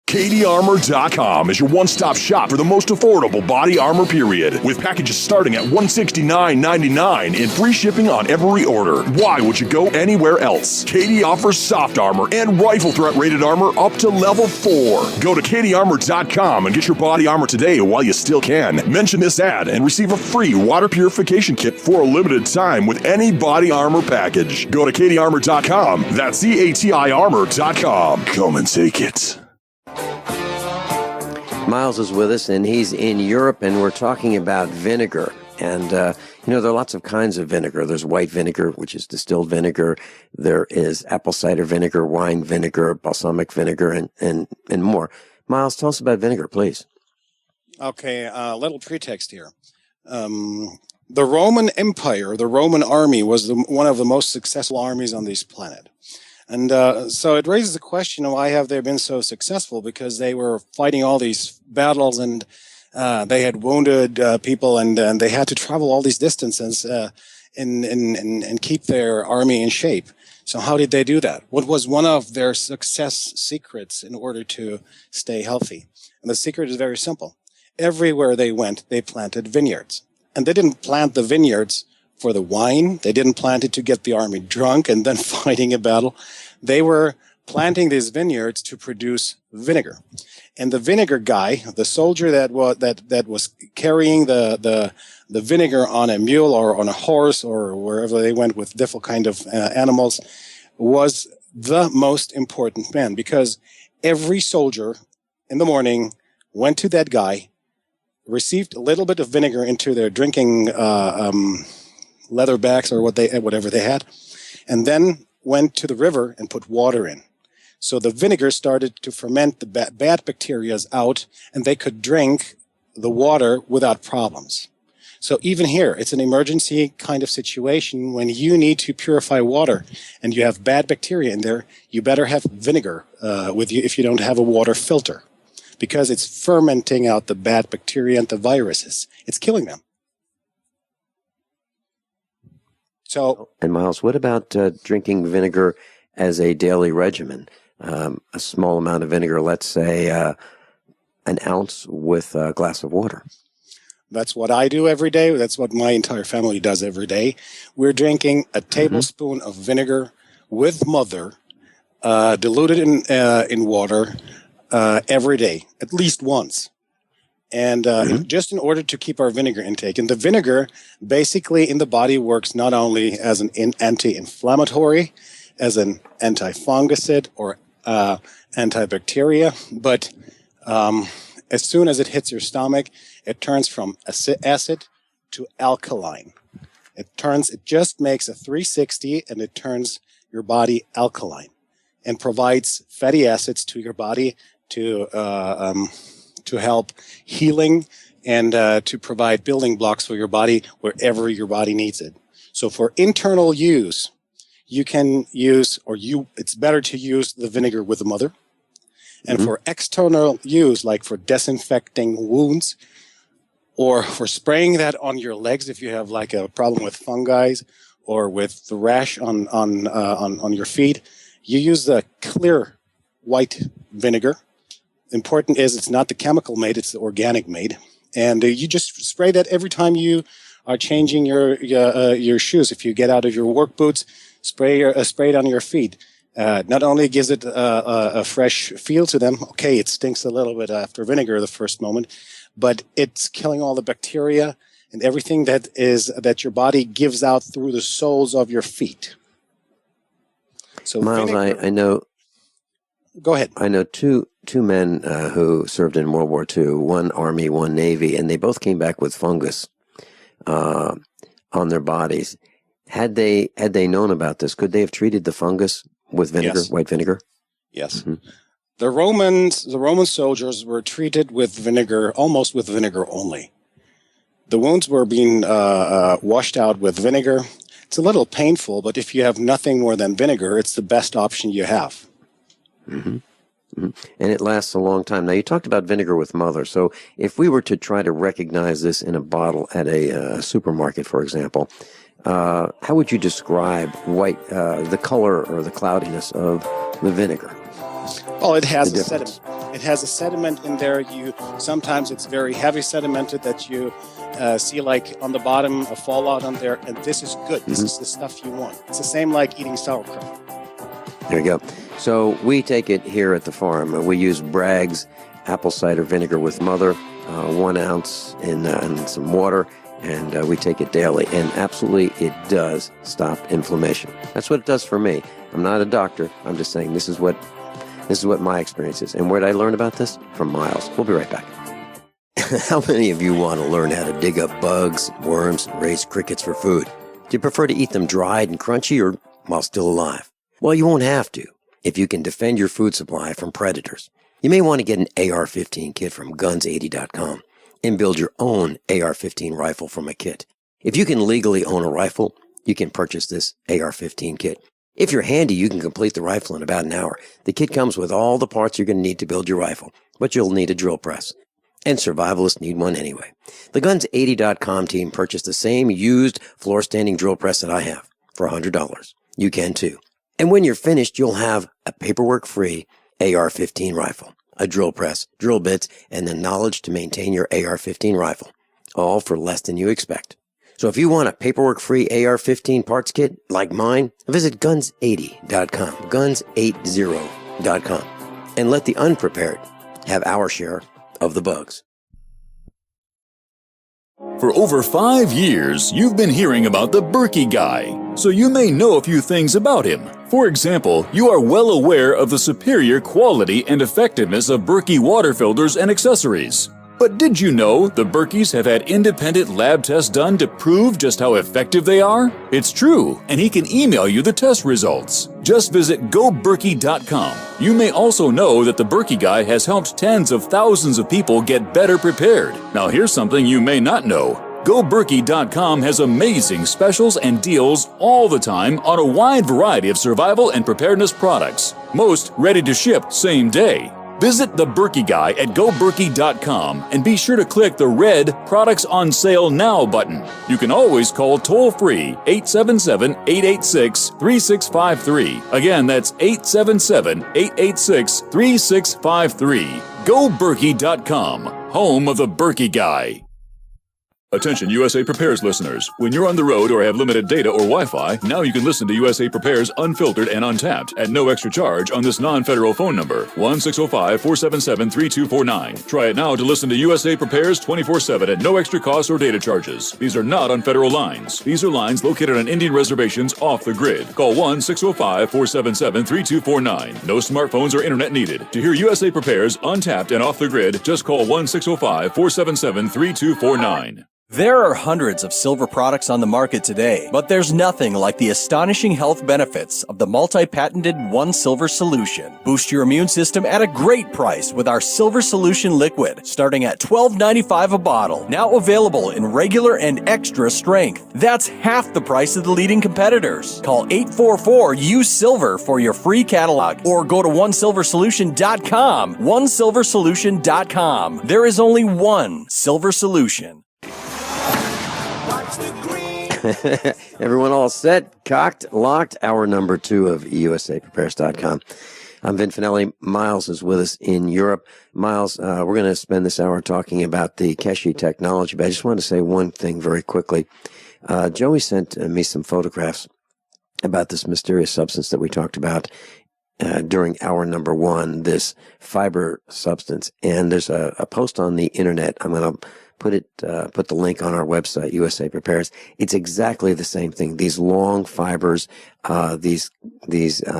KDArmor.com is your one-stop shop for the most affordable body armor period, with packages starting at $169.99 and free shipping on every order. Why would you go anywhere else? KD offers soft armor and rifle threat rated armor up to level 4. Go to KDArmor.com and get your body armor today while you still can. Mention this ad and receive a free water purification kit for a limited time with any body armor package. Go to KDArmor.com. That's CATI armor.com. Come and take it. Miles is with us, and he's in Europe, and we're talking about vinegar. And, there are lots of kinds of vinegar. There's white vinegar, which is distilled vinegar. There is apple cider vinegar, wine vinegar, balsamic vinegar, and more. Miles, tell us about vinegar, please. Okay, a little pretext here. The Roman Empire, the Roman army, was one of the most successful armies on this planet. And so it raises the question, why have they been so successful? Because they were fighting all these battles, and they had wounded people, and they had to travel all these distances and keep their army in shape. So how did they do that? What was one of their success secrets in order to stay healthy? And the secret is very simple. Everywhere they went, they planted vineyards. And they didn't plant the vineyards for the wine. They didn't plant it to get the army drunk and then fighting a battle. They were planting these vineyards to produce vinegar. And the vinegar guy, the soldier that was carrying the vinegar on a mule or on a horse or wherever they went with different kind of animals, was the most important man, because every soldier in the morning went to that guy, received a little bit of vinegar into their drinking leather bags or whatever they had, and then went to the river and put water in. So the vinegar started to ferment the bad bacteria out, and they could drink the water without problems. So even here, it's an emergency kind of situation when you need to purify water and you have bad bacteria in there, you better have vinegar with you if you don't have a water filter, because it's fermenting out the bad bacteria and the viruses. It's killing them. So, and Miles, what about drinking vinegar as a daily regimen? A small amount of vinegar, let's say an ounce with a glass of water. That's what I do every day. That's what my entire family does every day. We're drinking a tablespoon of vinegar with mother, diluted in water, every day, at least once. And just in order to keep our vinegar intake. And the vinegar basically in the body works not only as an anti-inflammatory, as an anti-fungicide or antibacteria, but as soon as it hits your stomach, it turns from acid to alkaline. It just makes a 360 and it turns your body alkaline and provides fatty acids to your body to help healing and to provide building blocks for your body wherever your body needs it. So for internal use, you can use, it's better to use the vinegar with the mother. And for external use, like for disinfecting wounds, or for spraying that on your legs if you have like a problem with fungi or with the rash on your feet, you use the clear white vinegar. Important is it's not the chemical made, it's the organic made. And you just spray that every time you are changing your shoes. If you get out of your work boots, spray it on your feet. Not only gives it a fresh feel to them, okay, it stinks a little bit after vinegar the first moment, but it's killing all the bacteria and everything that your body gives out through the soles of your feet. So Miles, vinegar, I know. Go ahead. I know two men who served in World War II, one Army, one Navy, and they both came back with fungus on their bodies. Had they known about this, could they have treated the fungus with vinegar, Yes. white vinegar? Yes. The Roman soldiers were treated with vinegar, almost with vinegar only. The wounds were being washed out with vinegar. It's a little painful, but if you have nothing more than vinegar, it's the best option you have. And it lasts a long time. Now, you talked about vinegar with mother. So if we were to try to recognize this in a bottle at a supermarket, for example, how would you describe the color or the cloudiness of the vinegar? Well, it has a sediment. It has a sediment in there. Sometimes it's very heavy sedimented that you see like on the bottom a fallout on there, and this is good. This is the stuff you want. It's the same like eating sauerkraut. There you go. So we take it here at the farm. We use Bragg's apple cider vinegar with mother, 1 ounce in some water, and we take it daily. And absolutely, it does stop inflammation. That's what it does for me. I'm not a doctor. I'm just saying this is what my experience is. And where did I learn about this? From Miles. We'll be right back. How many of you want to learn how to dig up bugs, worms, and raise crickets for food? Do you prefer to eat them dried and crunchy or while still alive? Well, you won't have to if you can defend your food supply from predators. You may want to get an AR-15 kit from guns80.com and build your own AR-15 rifle from a kit. If you can legally own a rifle, you can purchase this AR-15 kit. If you're handy, you can complete the rifle in about an hour. The kit comes with all the parts you're going to need to build your rifle, but you'll need a drill press. And survivalists need one anyway. The Guns80.com team purchased the same used floor-standing drill press that I have for $100. You can too. And when you're finished, you'll have a paperwork-free AR-15 rifle, a drill press, drill bits, and the knowledge to maintain your AR-15 rifle, all for less than you expect. So if you want a paperwork-free AR-15 parts kit like mine, visit Guns80.com, Guns80.com, and let the unprepared have our share of the bugs. For over 5 years, you've been hearing about the Berkey guy, so you may know a few things about him. For example, you are well aware of the superior quality and effectiveness of Berkey water filters and accessories. But did you know the Berkeys have had independent lab tests done to prove just how effective they are? It's true, and he can email you the test results. Just visit goberkey.com. You may also know that the Berkey guy has helped tens of thousands of people get better prepared. Now here's something you may not know. GoBerkey.com has amazing specials and deals all the time on a wide variety of survival and preparedness products. Most ready to ship same day. Visit the Berkey Guy at GoBerkey.com and be sure to click the red Products on Sale Now button. You can always call toll-free 877-886-3653. Again, that's 877-886-3653. GoBerkey.com, home of the Berkey Guy. Attention USA Prepares listeners. When you're on the road or have limited data or Wi-Fi, now you can listen to USA Prepares Unfiltered and Untapped at no extra charge on this non-federal phone number, 1-605-477-3249. Try it now to listen to USA Prepares 24/7 at no extra cost or data charges. These are not on federal lines. These are lines located on Indian reservations off the grid. Call 1-605-477-3249. No smartphones or internet needed. To hear USA Prepares Untapped and off the grid, just call 1-605-477-3249. There are hundreds of silver products on the market today, but there's nothing like the astonishing health benefits of the multi-patented One Silver Solution. Boost your immune system at a great price with our Silver Solution Liquid, starting at $12.95 a bottle. Now available in regular and extra strength. That's half the price of the leading competitors. Call 844-USILVER for your free catalog, or go to OneSilverSolution.com. OneSilverSolution.com. There is only one Silver Solution. Everyone all set, cocked, locked. Hour number 2 of USAPrepares.com. I'm Vincent Finelli. Miles is with us in Europe. Miles, we're going to spend this hour talking about the Keshe technology, but I just want to say one thing very quickly. Joey sent me some photographs about this mysterious substance that we talked about during hour number 1, this fiber substance. And there's a post on the internet. I'm going to put the link on our website, USA Prepares. It's exactly the same thing. These long fibers, these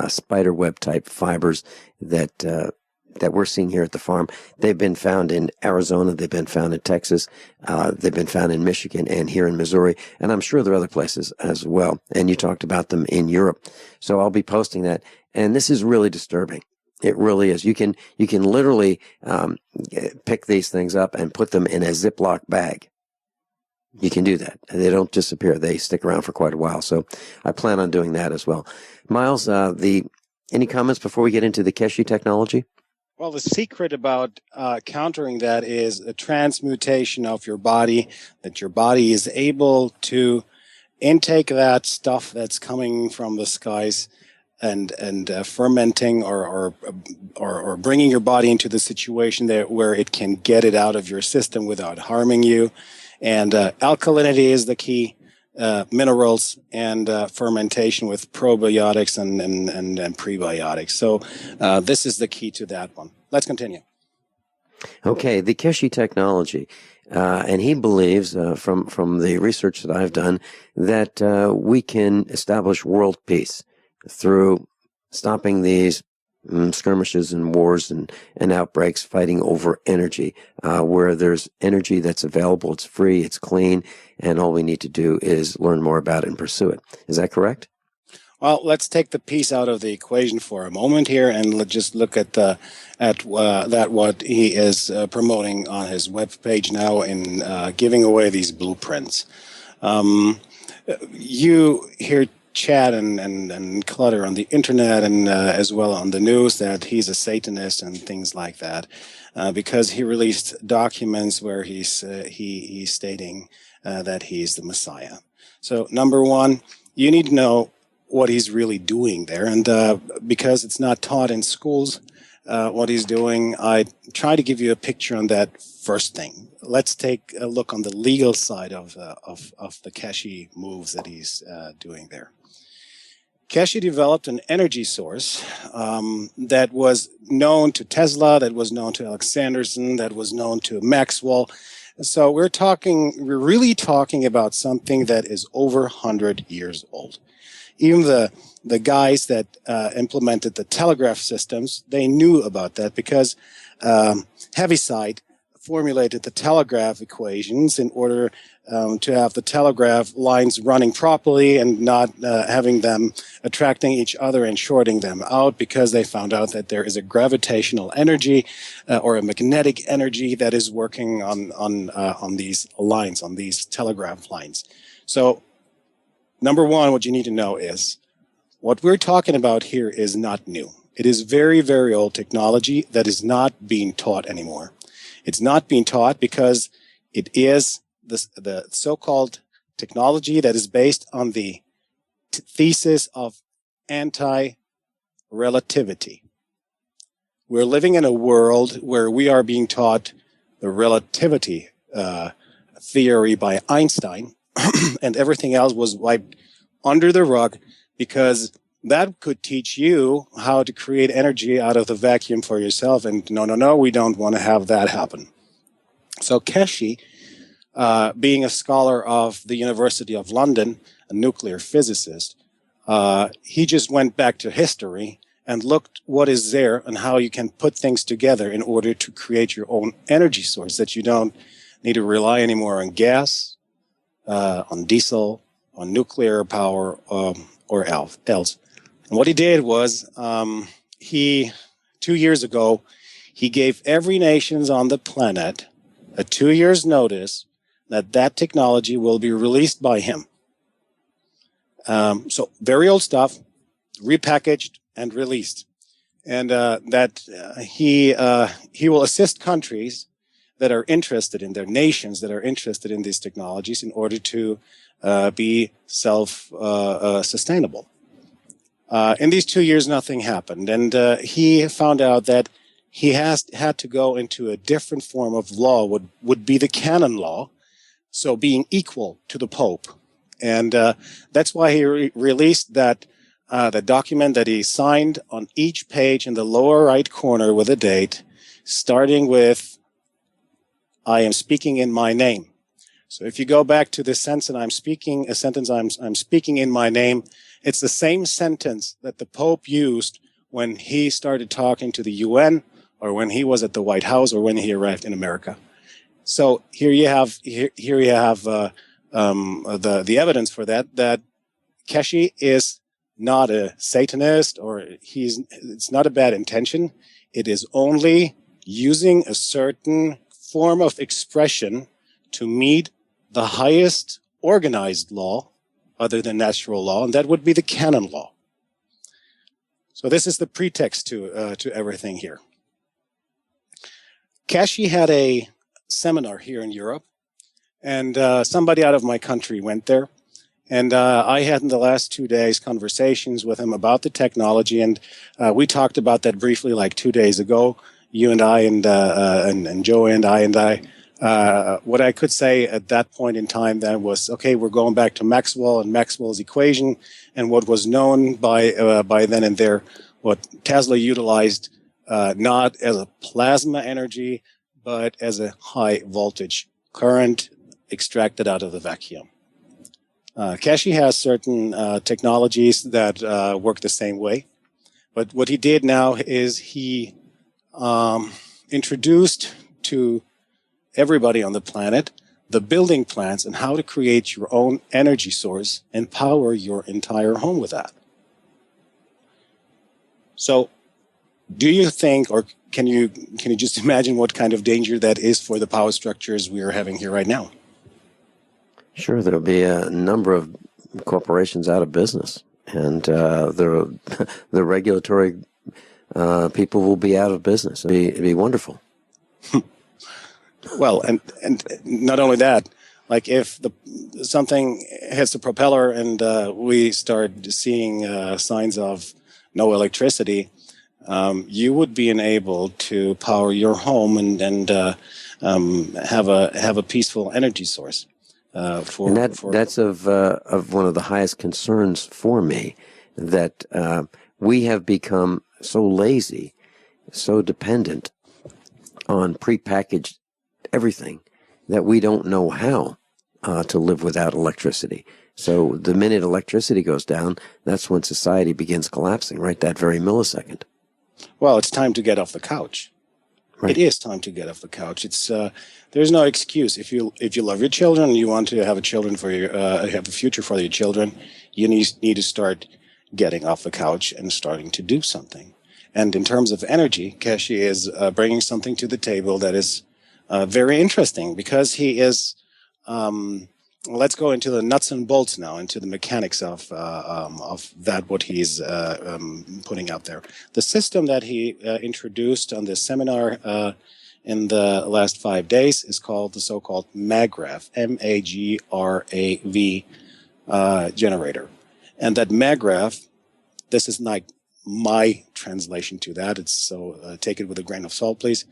spider web type fibers that we're seeing here at the farm. They've been found in Arizona. They've been found in Texas. They've been found in Michigan and here in Missouri. And I'm sure there are other places as well. And you talked about them in Europe. So I'll be posting that. And this is really disturbing. It really is. You can literally pick these things up and put them in a Ziploc bag. You can do that. They don't disappear. They stick around for quite a while. So I plan on doing that as well. Miles, any comments before we get into the Keshe technology? Well, the secret about countering that is a transmutation of your body, that your body is able to intake that stuff that's coming from the skies and fermenting or bringing your body into the situation where it can get it out of your system without harming you. And alkalinity is the key, minerals and fermentation with probiotics and prebiotics. So this is the key to that one. Let's continue. Okay, the Keshe technology. And he believes, from the research that I've done, that we can establish world peace through stopping these skirmishes and wars and outbreaks fighting over energy, where there's energy that's available, it's free, it's clean, and all we need to do is learn more about it and pursue it. Is that correct? Well, let's take the peace out of the equation for a moment here, and let's just look at what he is promoting on his webpage now in giving away these blueprints. You hear chat and clutter on the internet and as well on the news that he's a Satanist and things like that, because he released documents where he's stating that he's the Messiah. So number one, you need to know what he's really doing there, and because it's not taught in schools, what he's doing, I try to give you a picture on that first thing. Let's take a look on the legal side of the Keshe moves that he's doing there. Keshe developed an energy source that was known to Tesla, that was known to Alexanderson, that was known to Maxwell. So we're really talking about something that is over 100 years old. Even the guys that implemented the telegraph systems, they knew about that because Heaviside formulated the telegraph equations in order to have the telegraph lines running properly and not having them attracting each other and shorting them out, because they found out that there is a gravitational energy or a magnetic energy that is working on these lines, on these telegraph lines. So number one, what you need to know is what we're talking about here is not new. It is very, very old technology that is not being taught anymore. It's not being taught because it is the so-called technology that is based on the thesis of anti-relativity. We're living in a world where we are being taught the relativity theory by Einstein, and everything else was wiped under the rug, because that could teach you how to create energy out of the vacuum for yourself. And no, we don't want to have that happen. So Keshe, being a scholar of the University of London, a nuclear physicist, he just went back to history and looked what is there and how you can put things together in order to create your own energy source, that you don't need to rely anymore on gas, on diesel, on nuclear power, or else. And what he did was, 2 years ago, he gave every nation on the planet a 2 years notice that technology will be released by him. So very old stuff, repackaged and released. And he will assist countries that are interested in, their nations that are interested in these technologies, in order to be self-sustainable. In these 2 years, nothing happened. And he found out that he had to go into a different form of law, would be the canon law, so being equal to the Pope. And that's why he released the document that he signed on each page in the lower right corner with a date, starting with, "I am speaking in my name." So if you go back to this sentence, I'm speaking in my name, it's the same sentence that the Pope used when he started talking to the UN, or when he was at the White House, or when he arrived in America. So here you have the evidence for that Keshe is not a Satanist, or it's not a bad intention. It is only using a certain form of expression to meet the highest organized law other than natural law, and that would be the canon law. So this is the pretext to everything here. Keshe had a seminar here in Europe, and somebody out of my country went there. And I had in the last 2 days conversations with him about the technology, and we talked about that briefly like 2 days ago. You and I and Joey and I. What I could say at that point in time then was, okay, we're going back to Maxwell and Maxwell's equation, and what was known by then and there, what Tesla utilized not as a plasma energy, but as a high voltage current extracted out of the vacuum. Keshe has certain technologies that work the same way, But what he did now is he introduced to everybody on the planet the building plans and how to create your own energy source and power your entire home with that. So do you think, or can you just imagine what kind of danger that is for the power structures we are having here right now? Sure, there'll be a number of corporations out of business, and the regulatory people will be out of business. It'd be wonderful. Well, and not only that, like if something hits the propeller and we start seeing signs of no electricity, you would be enabled to power your home and have a peaceful energy source. That's of one of the highest concerns for me, that we have become so lazy, so dependent on prepackaged everything that we don't know how to live without electricity. So the minute electricity goes down, that's when society begins collapsing, right that very millisecond. Well, it's time to get off the couch. Right. It is time to get off the couch. It's there's no excuse. If you love your children, you want to have have a future for your children, you need to start getting off the couch and starting to do something. And in terms of energy, Keshe is bringing something to the table that is very interesting, because he is. Let's go into the nuts and bolts now, into the mechanics of that, what he's putting out there. The system that he introduced on this seminar in the last 5 days is called the so-called MAGRAV, M-A-G-R-A-V generator. And that MAGRAV, this is like my translation to that, it's so take it with a grain of salt, please,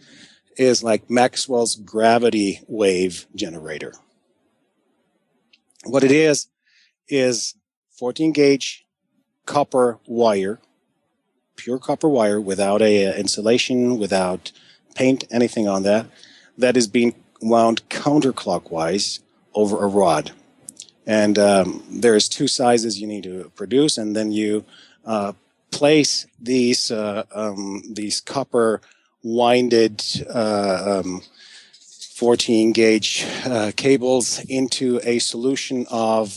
is like Maxwell's gravity wave generator. What it is 14 gauge copper wire, pure copper wire, without a insulation, without paint, anything on that, that is being wound counterclockwise over a rod. And there's two sizes you need to produce, and then you place these copper winded 14 gauge cables into a solution of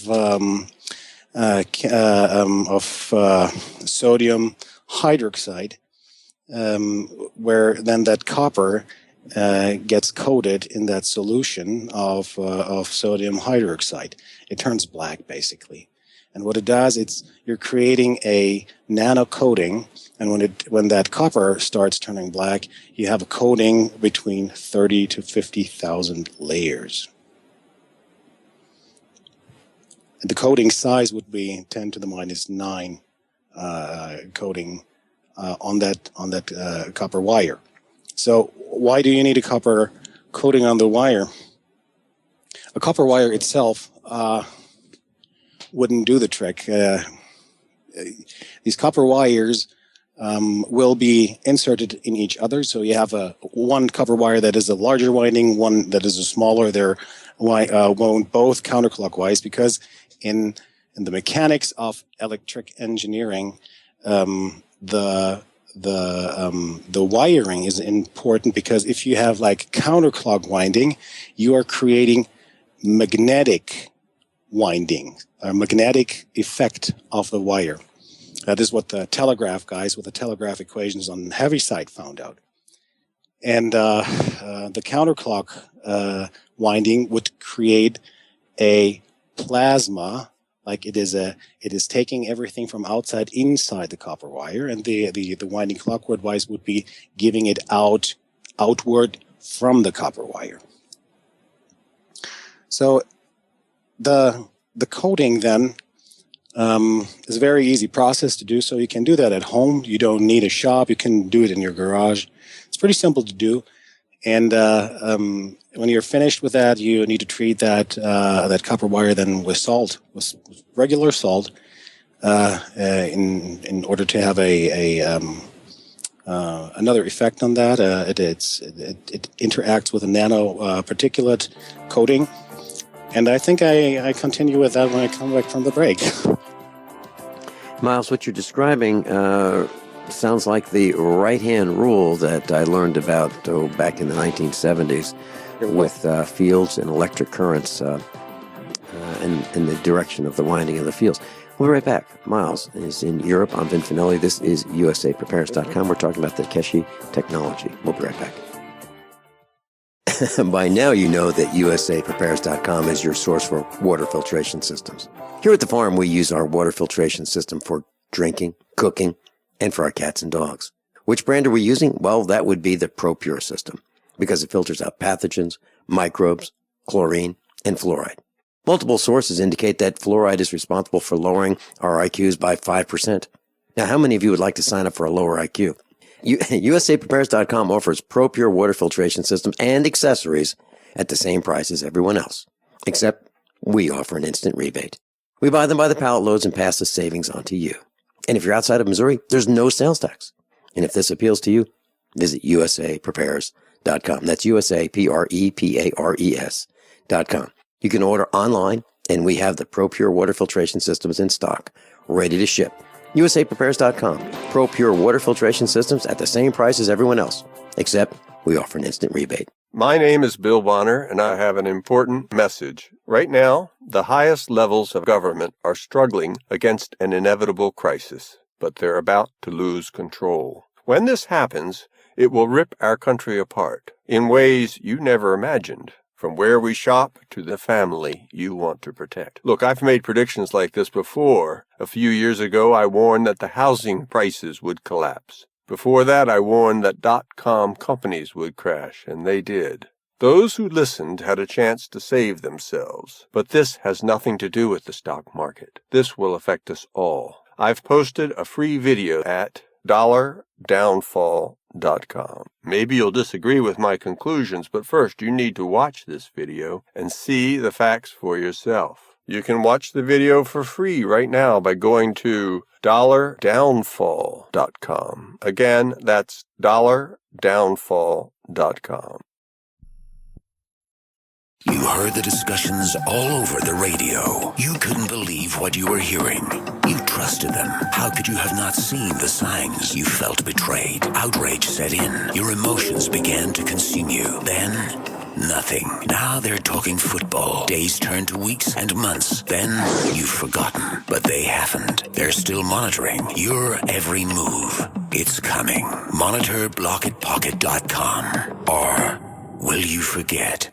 sodium hydroxide, where then that copper gets coated in that solution of sodium hydroxide. It turns black, basically. And what it does, you're creating a nano coating, and when that copper starts turning black, you have a coating between 30 to 50,000 layers. And the coating size would be 10 to the minus 9 coating on that copper wire. So why do you need a copper coating on the wire? A copper wire itself wouldn't do the trick. These copper wires will be inserted in each other. So you have one copper wire that is a larger winding, one that is a smaller. They're wound both counterclockwise, because in the mechanics of electric engineering, the wiring is important, because if you have like counterclock winding, you are creating magnetic winding, a magnetic effect of the wire. That is what the telegraph guys with the telegraph equations on the Heaviside found out. And the counterclock winding would create a plasma, like it is taking everything from outside inside the copper wire, and the winding clockwise would be giving it outward from the copper wire. So the coating then is a very easy process to do. So you can do that at home. You don't need a shop. You can do it in your garage. It's pretty simple to do. And when you're finished with that, you need to treat that copper wire then with salt, with regular salt, in order to have another effect on that. It interacts with a nano particulate coating. And I think I continue with that when I come back from the break. Miles, what you're describing sounds like the right-hand rule that I learned about back in the 1970s with fields and electric currents and the direction of the winding of the fields. We'll be right back. Miles is in Europe. I'm Vincent Finelli. This is USAPreparedness.com. We're talking about the Keshe technology. We'll be right back. By now you know that USAPreparedness.com is your source for water filtration systems. Here at the farm, we use our water filtration system for drinking, cooking, and for our cats and dogs. Which brand are we using? Well, that would be the ProPure system, because it filters out pathogens, microbes, chlorine, and fluoride. Multiple sources indicate that fluoride is responsible for lowering our IQs by 5%. Now, how many of you would like to sign up for a lower IQ? USAPreparedness.com offers ProPure water filtration systems and accessories at the same price as everyone else, except we offer an instant rebate. We buy them by the pallet loads and pass the savings on to you. And if you're outside of Missouri, there's no sales tax. And if this appeals to you, visit USAPreparedness.com. That's USAPreparedness.com. You can order online, and we have the ProPure water filtration systems in stock, ready to ship. USAPreparedness.com. ProPure water filtration systems at the same price as everyone else, except we offer an instant rebate. My name is Bill Bonner, and I have an important message. Right now, the highest levels of government are struggling against an inevitable crisis, but they're about to lose control. When this happens, it will rip our country apart in ways you never imagined. From where we shop to the family you want to protect. Look, I've made predictions like this before. A few years ago, I warned that the housing prices would collapse. Before that, I warned that .com companies would crash, and they did. Those who listened had a chance to save themselves. But this has nothing to do with the stock market. This will affect us all. I've posted a free video at $downfall.com. Maybe you'll disagree with my conclusions, but first you need to watch this video and see the facts for yourself. You can watch the video for free right now by going to $downfall.com. Again, that's $downfall.com. You heard the discussions all over the radio. You couldn't believe what you were hearing. You trusted them. How could you have not seen the signs? You felt betrayed. Outrage set in. Your emotions began to consume you. Then, nothing. Now they're talking football. Days turn to weeks and months. Then, you've forgotten. But they haven't. They're still monitoring your every move. It's coming. Monitor blockitpocket.com. Or will you forget?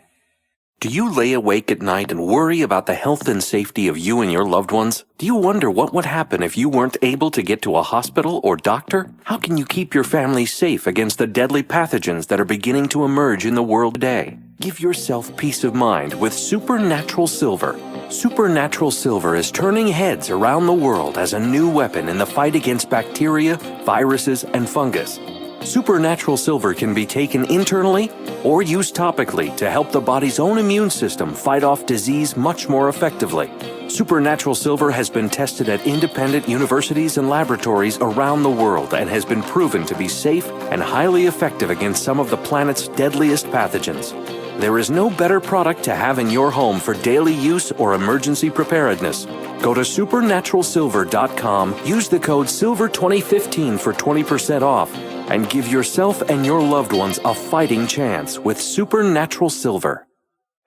Do you lay awake at night and worry about the health and safety of you and your loved ones? Do you wonder what would happen if you weren't able to get to a hospital or doctor? How can you keep your family safe against the deadly pathogens that are beginning to emerge in the world today? Give yourself peace of mind with Supernatural Silver. Supernatural Silver is turning heads around the world as a new weapon in the fight against bacteria, viruses, and fungus. Supernatural Silver can be taken internally or used topically to help the body's own immune system fight off disease much more effectively. Supernatural Silver has been tested at independent universities and laboratories around the world and has been proven to be safe and highly effective against some of the planet's deadliest pathogens. There is no better product to have in your home for daily use or emergency preparedness. Go to supernaturalsilver.com, use the code SILVER2015 for 20% off, and give yourself and your loved ones a fighting chance with Supernatural Silver.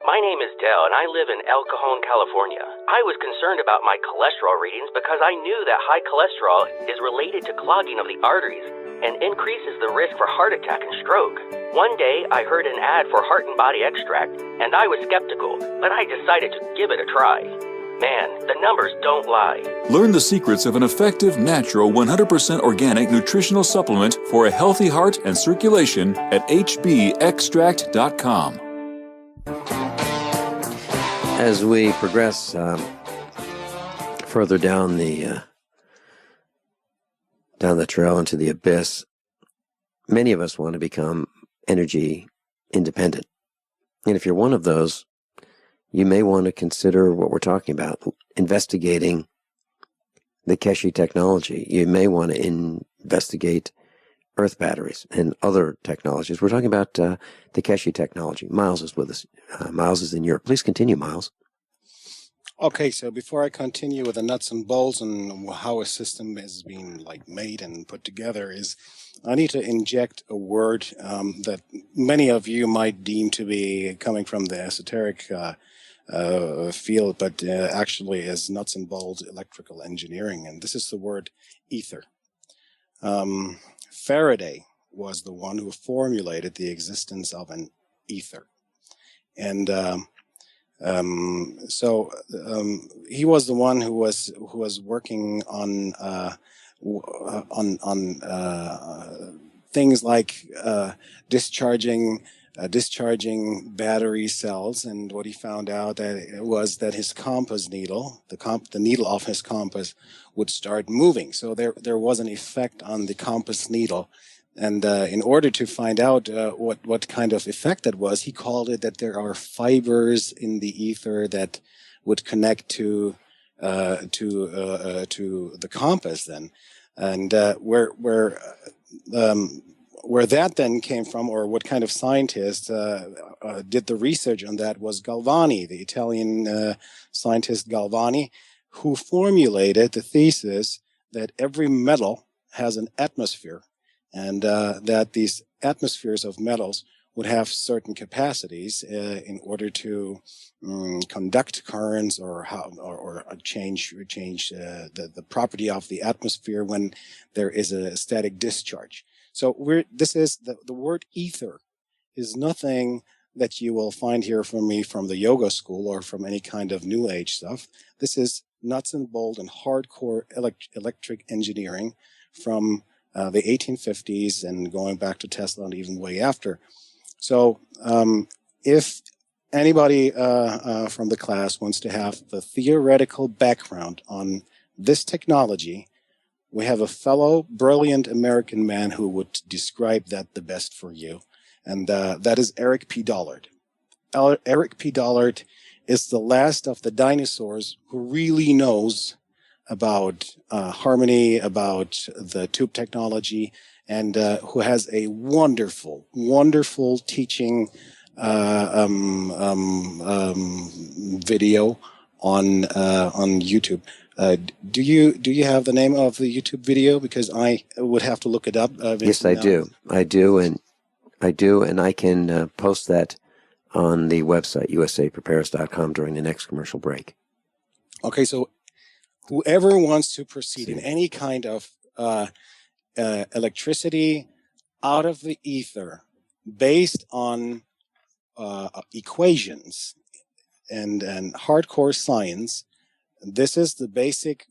My name is Dell, and I live in El Cajon, California. I was concerned about my cholesterol readings because I knew that high cholesterol is related to clogging of the arteries and increases the risk for heart attack and stroke. One day, I heard an ad for Heart and Body Extract, and I was skeptical, but I decided to give it a try. Man, the numbers don't lie. Learn the secrets of an effective, natural, 100% organic nutritional supplement for a healthy heart and circulation at hbextract.com. As we progress further down the trail into the abyss, many of us want to become energy independent. And if you're one of those, you may want to consider what we're talking about, investigating the Keshe technology. You may want to investigate earth batteries and other technologies. We're talking about the Keshe technology. Miles is with us. Miles is in Europe. Please continue, Miles. Okay, so before I continue with the nuts and bolts and how a system is being made and put together, is I need to inject a word that many of you might deem to be coming from the esoteric field, but actually is nuts and bolts electrical engineering, and this is the word ether. Faraday was the one who formulated the existence of an ether, and he was the one who was working on things like discharging battery cells, and what he found out that his compass needle, the needle of his compass, would start moving. So there was an effect on the compass needle. And in order to find out what kind of effect that was, he called it that there are fibers in the ether that would connect to the compass then, and where that then came from, or what kind of scientist did the research on that, was Galvani, the Italian scientist Galvani, who formulated the thesis that every metal has an atmosphere, and that these atmospheres of metals would have certain capacities in order to conduct currents or change the property of the atmosphere when there is a static discharge. So the word ether is nothing that you will find here from me from the yoga school or from any kind of new age stuff. This is nuts and bolts and hardcore electric engineering from the 1850s and going back to Tesla and even way after. So if anybody from the class wants to have the theoretical background on this technology, we have a fellow brilliant American man who would describe that the best for you, and that is Eric P. Dollard. Eric P. Dollard is the last of the dinosaurs who really knows about harmony, about the tube technology, and who has a wonderful, wonderful teaching video on YouTube. Do you have the name of the YouTube video? Because I would have to look it up. Yes, I do. I do, and I can post that on the website usaprepares.com during the next commercial break. Okay, so whoever wants to proceed in any kind of electricity out of the ether based on equations and hardcore science, this is the basic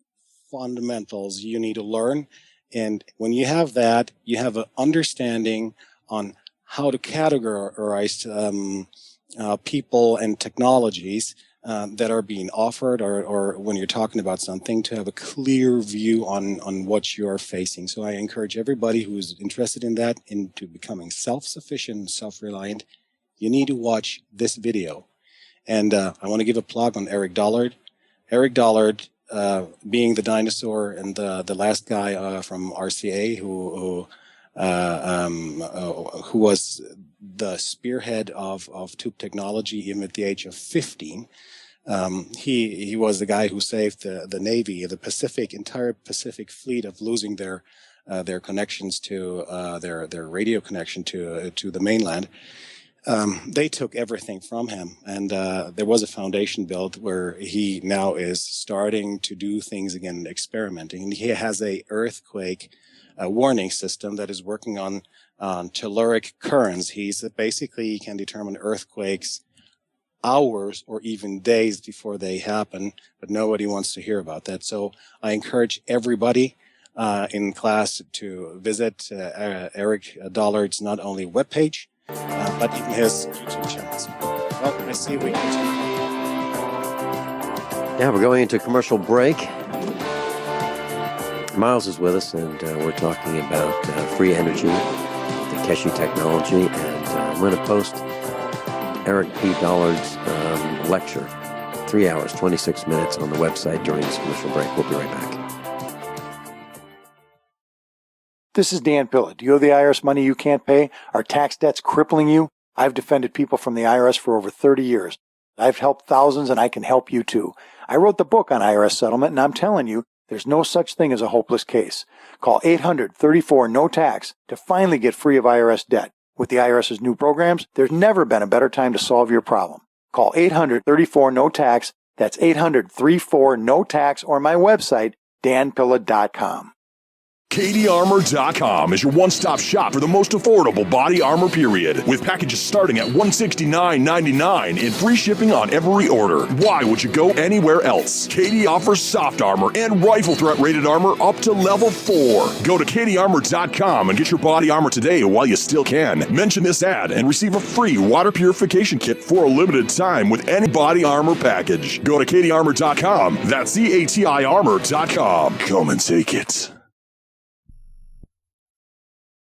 fundamentals you need to learn. And when you have that, you have an understanding on how to categorize people and technologies that are being offered, or when you're talking about something, to have a clear view on what you're facing. So I encourage everybody who's interested in that, into becoming self-sufficient, self-reliant, you need to watch this video. And I want to give a plug on Eric Dollard. Eric Dollard, being the dinosaur and the last guy from RCA who was the spearhead of tube technology even at the age of 15. He was the guy who saved the Navy, the entire Pacific fleet, of losing their connections to their radio connection to the mainland. They took everything from him, and there was a foundation built where he now is starting to do things again, experimenting. And he has a earthquake warning system that is working on telluric currents. He can determine earthquakes hours or even days before they happen, but nobody wants to hear about that. So I encourage everybody in class to visit Eric Dollard's not only webpage, but even his YouTube channels. Well, I see we continue. Yeah, we're going into commercial break. Miles is with us, and we're talking about free energy, the Keshe technology, and I'm going to post Eric P. Dollard's lecture, 3 hours, 26 minutes, on the website during this commercial break. We'll be right back. This is Dan Pilla. Do you owe the IRS money you can't pay? Are tax debts crippling you? I've defended people from the IRS for over 30 years. I've helped thousands and I can help you too. I wrote the book on IRS settlement and I'm telling you, there's no such thing as a hopeless case. Call 800-34-NO-TAX to finally get free of IRS debt. With the IRS's new programs, there's never been a better time to solve your problem. Call 800-34-NO-TAX. That's 800-34-NO-TAX or my website, danpilla.com. KDArmor.com is your one-stop shop for the most affordable body armor period, with packages starting at $169.99 and free shipping on every order. Why would you go anywhere else? KD offers soft armor and rifle threat rated armor up to level 4. Go to KDArmor.com and get your body armor today while you still can. Mention this ad and receive a free water purification kit for a limited time with any body armor package. Go to KDArmor.com. That's CATI armor.com. Come and take it.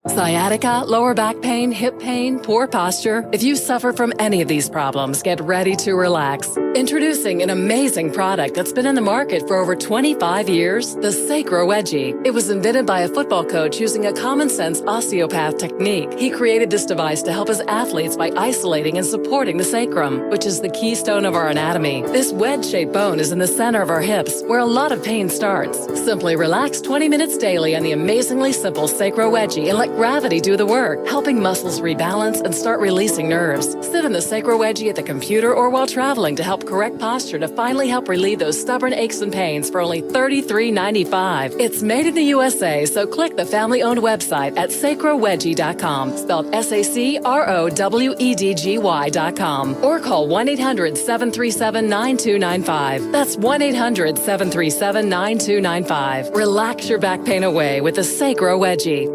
Sciatica, lower back pain, hip pain, poor posture. If you suffer from any of these problems, get ready to relax. Introducing an amazing product that's been in the market for over 25 years, the Sacro Wedgie. It was invented by a football coach using a common-sense osteopath technique. He created this device to help his athletes by isolating and supporting the sacrum, which is the keystone of our anatomy. This wedge-shaped bone is in the center of our hips, where a lot of pain starts. Simply relax 20 minutes daily on the amazingly simple Sacro Wedgie and let gravity do the work, helping muscles rebalance and start releasing nerves. Sit in the Sacro Wedgie at the computer or while traveling to help correct posture to finally help relieve those stubborn aches and pains for only $33.95. It's made in the USA, so click the family-owned website at sacrowedgie.com, spelled SACROWEDGY.com, or call 1-800-737-9295. That's 1-800-737-9295. Relax your back pain away with the Sacro Wedgie.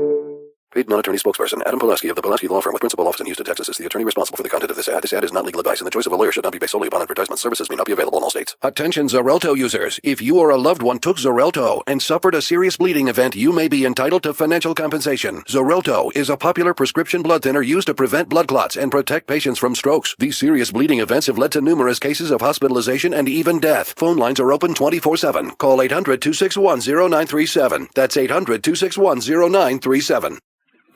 Paid non-attorney spokesperson Adam Pulaski of the Pulaski Law Firm with principal office in Houston, Texas is the attorney responsible for the content of this ad. This ad is not legal advice, and the choice of a lawyer should not be based solely upon advertisement. Services may not be available in all states. Attention Xarelto users. If you or a loved one took Xarelto and suffered a serious bleeding event, you may be entitled to financial compensation. Xarelto is a popular prescription blood thinner used to prevent blood clots and protect patients from strokes. These serious bleeding events have led to numerous cases of hospitalization and even death. Phone lines are open 24/7. Call 800-261-0937. That's 800-261-0937.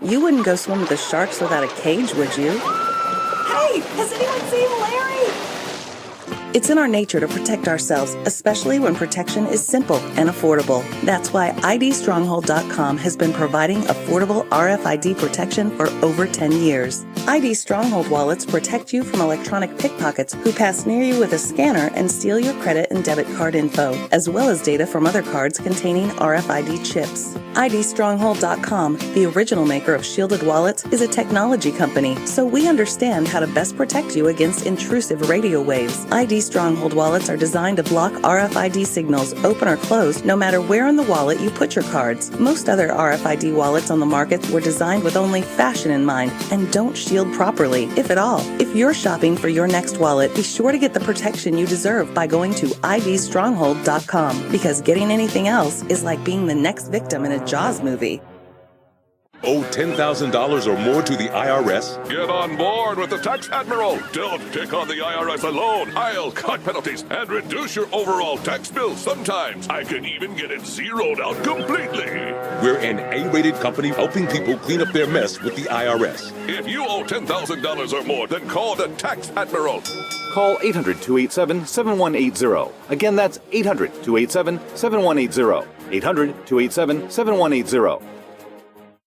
You wouldn't go swim with the sharks without a cage, would you? Hey, has anyone seen Larry? It's in our nature to protect ourselves, especially when protection is simple and affordable. That's why IDStronghold.com has been providing affordable RFID protection for over 10 years. ID Stronghold wallets protect you from electronic pickpockets who pass near you with a scanner and steal your credit and debit card info, as well as data from other cards containing RFID chips. IDStronghold.com, the original maker of shielded wallets, is a technology company, so we understand how to best protect you against intrusive radio waves. ID Stronghold wallets are designed to block RFID signals, open or closed, no matter where in the wallet you put your cards. Most other RFID wallets on the market were designed with only fashion in mind and don't shield properly, if at all. If you're shopping for your next wallet, be sure to get the protection you deserve by going to idstronghold.com, because getting anything else is like being the next victim in a Jaws movie. Owe $10,000 or more to the IRS? Get on board with the Tax Admiral. Don't take on the IRS alone. I'll cut penalties and reduce your overall tax bill. Sometimes I can even get it zeroed out completely. We're an A-rated company helping people clean up their mess with the IRS. If you owe $10,000 or more, then call the Tax Admiral. Call 800-287-7180. Again, that's 800-287-7180. 800-287-7180.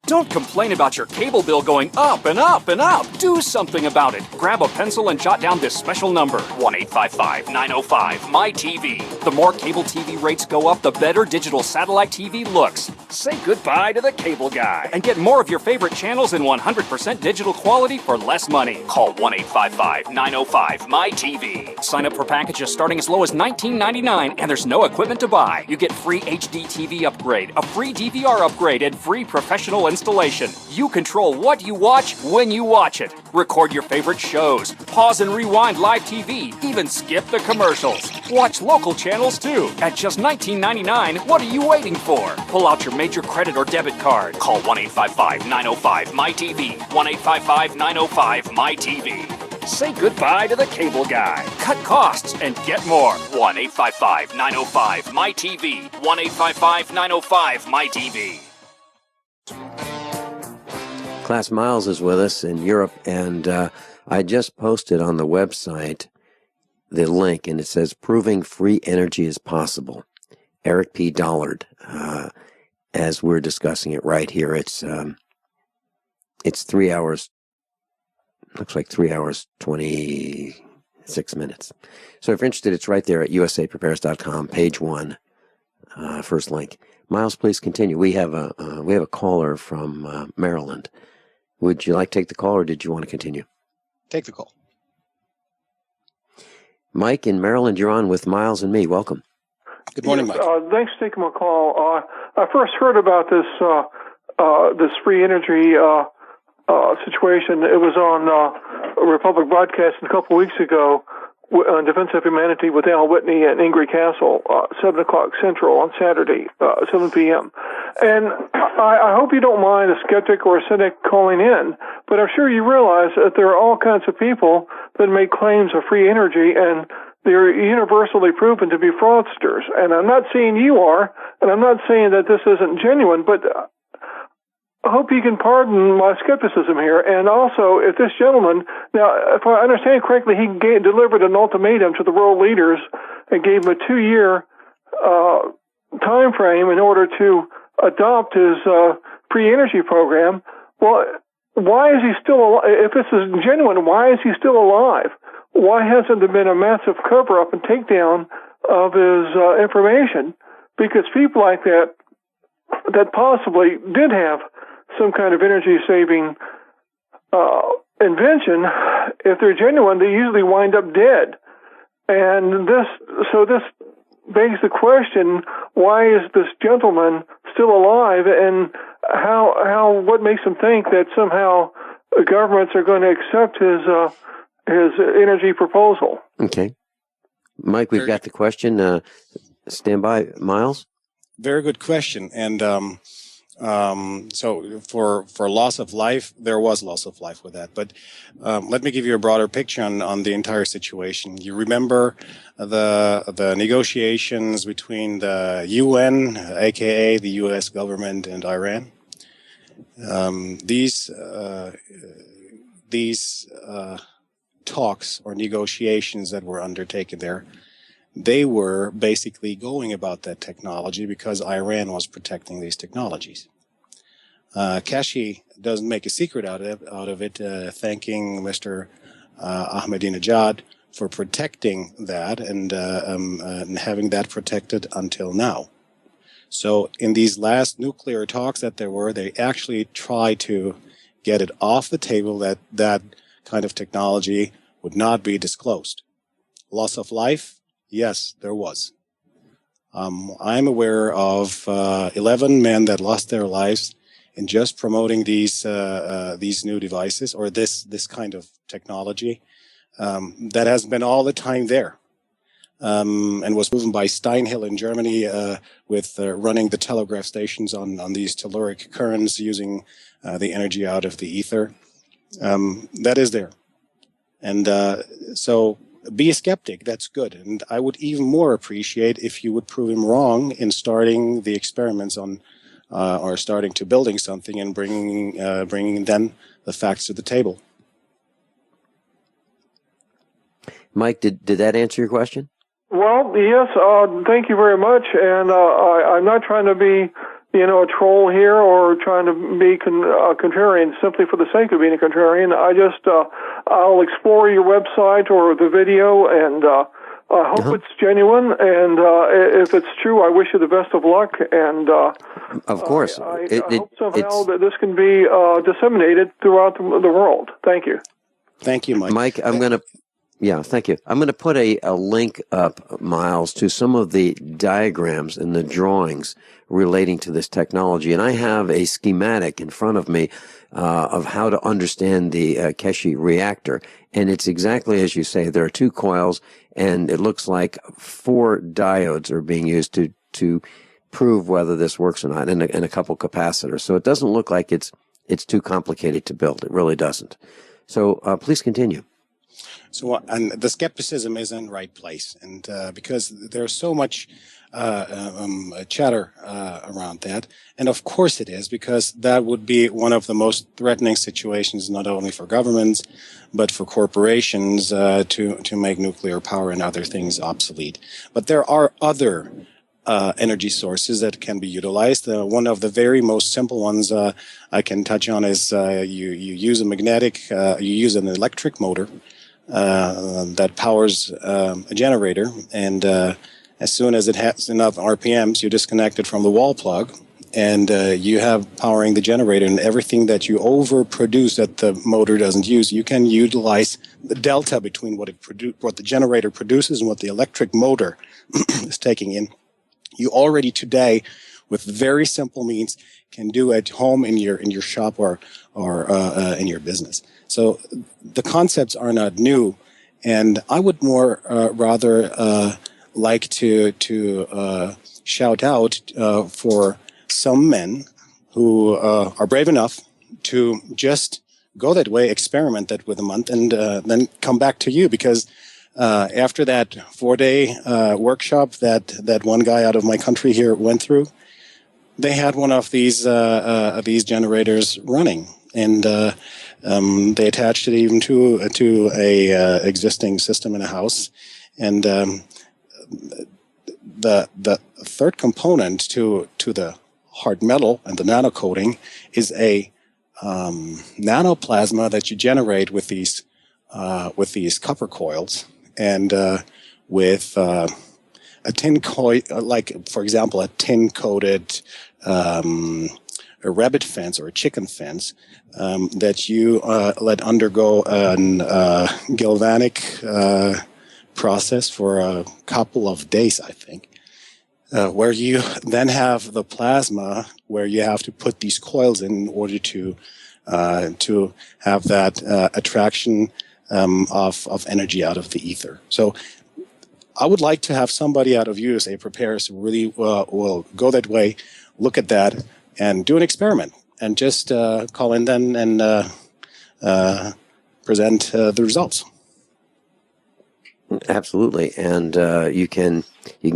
Don't complain about your cable bill going up and up and up. Do something about it. Grab a pencil and jot down this special number, 1-855-905-MY-TV. The more cable TV rates go up, the better digital satellite TV looks. Say goodbye to the cable guy and get more of your favorite channels in 100% digital quality for less money. Call 1-855-905-MY-TV. Sign up for packages starting as low as $19.99, and there's no equipment to buy. You get free HD TV upgrade, a free DVR upgrade, and free professional installation. You control what you watch when you watch it. Record your favorite shows, pause and rewind live TV, even skip the commercials. Watch local channels too. At just $19.99, what are you waiting for? Pull out your major credit or debit card. Call 1-855-905-MY-TV. 1-855-905-MY-TV. Say goodbye to the cable guy. Cut costs and get more. 1-855-905-MY-TV. 1-855-905-MY-TV. Class Miles is with us in Europe, and I just posted on the website the link, and it says proving free energy is possible. Eric P. Dollard, as we're discussing it right here, it's 3 hours. Looks like 3 hours, 26 minutes. So if you're interested, it's right there at usaprepares.com, page 1, first link. Miles, please continue. We have a caller from Maryland. Would you like to take the call, or did you want to continue? Take the call. Mike in Maryland, you're on with Miles and me. Welcome. Good morning, Mike. Thanks for taking my call. I first heard about this this free energy situation. It was on Republic Broadcasting a couple weeks ago on Defense of Humanity with Al Whitney and Ingrid Castle, 7 o'clock Central on Saturday, 7 p.m. And I hope you don't mind a skeptic or a cynic calling in, but I'm sure you realize that there are all kinds of people that make claims of free energy, and they're universally proven to be fraudsters. And I'm not saying you are, and I'm not saying that this isn't genuine, but I hope you can pardon my skepticism here. And also, if this gentleman, now, if I understand correctly, he delivered an ultimatum to the world leaders and gave them a 2-year time frame in order to adopt his free energy program. Well, why is he still alive? If this is genuine, why is he still alive? Why hasn't there been a massive cover-up and takedown of his information? Because people like that possibly did have some kind of energy-saving invention, if they're genuine, they usually wind up dead. And this begs the question: why is this gentleman still alive? And what makes him think that somehow governments are going to accept his energy proposal? Okay, Mike, we've got the question. Stand by, Miles. Very good question. And so for loss of life, there was loss of life with that. But let me give you a broader picture on the entire situation. You remember the negotiations between the UN, aka the U.S. government, and Iran. These talks or negotiations that were undertaken there, they were basically going about that technology because Iran was protecting these technologies. Keshe doesn't make a secret out of it, thanking Mr. Ahmadinejad for protecting that and having that protected until now. So in these last nuclear talks that there were, they actually tried to get it off the table that that kind of technology would not be disclosed. Loss of life? Yes, there was. I'm aware of 11 men that lost their lives in just promoting these new devices or this kind of technology that has been all the time there and was proven by Steinhill in Germany with running the telegraph stations on these telluric currents using the energy out of the ether. That is there. And so be a skeptic. That's good. And I would even more appreciate if you would prove him wrong in starting the experiments on or starting to building something and bringing then the facts to the table. Mike, did that answer your question? Well, yes. Thank you very much. And I'm not trying to be, a troll here or trying to be contrarian simply for the sake of being a contrarian. I just I'll explore your website or the video, and I hope it's genuine. And if it's true, I wish you the best of luck. And of course, I hope somehow that this can be disseminated throughout the world. Thank you. Thank you, Mike. Mike, thank you. I'm going to put a link up, Miles, to some of the diagrams and the drawings relating to this technology. And I have a schematic in front of me of how to understand the Keshe reactor. And it's exactly as you say. There are 2 coils, and it looks like 4 diodes are being used to prove whether this works or not, and a couple capacitors. So it doesn't look like it's too complicated to build. It really doesn't. So please continue. So, and the skepticism is in the right place, and because there's so much chatter around that, and of course it is, because that would be one of the most threatening situations, not only for governments, but for corporations to make nuclear power and other things obsolete. But there are other energy sources that can be utilized. One of the very most simple ones I can touch on is you use an electric motor that powers a generator, and as soon as it has enough RPMs, you disconnect it from the wall plug, and you have powering the generator, and everything that you overproduce that the motor doesn't use, you can utilize the delta between what the generator produces and what the electric motor is taking in. You already today, with very simple means, can do at home in your shop or in your business. So the concepts are not new, and I would more rather like to shout out for some men who are brave enough to just go that way, experiment that with a month, and then come back to you, because after that 4-day workshop that one guy out of my country here went through, they had one of these generators running, and they attached it even to a existing system in a house. And the third component to the hard metal and the nano coating is a nanoplasma that you generate with these copper coils, and with a tin coil, like for example a tin coated a rabbit fence or a chicken fence that you let undergo a galvanic process for a couple of days, I think, where you then have the plasma where you have to put these coils in order to have that attraction of energy out of the ether. So I would like to have somebody out of USA Prepares who really will go that way, look at that, and do an experiment, and just call in then and present the results. Absolutely, and you can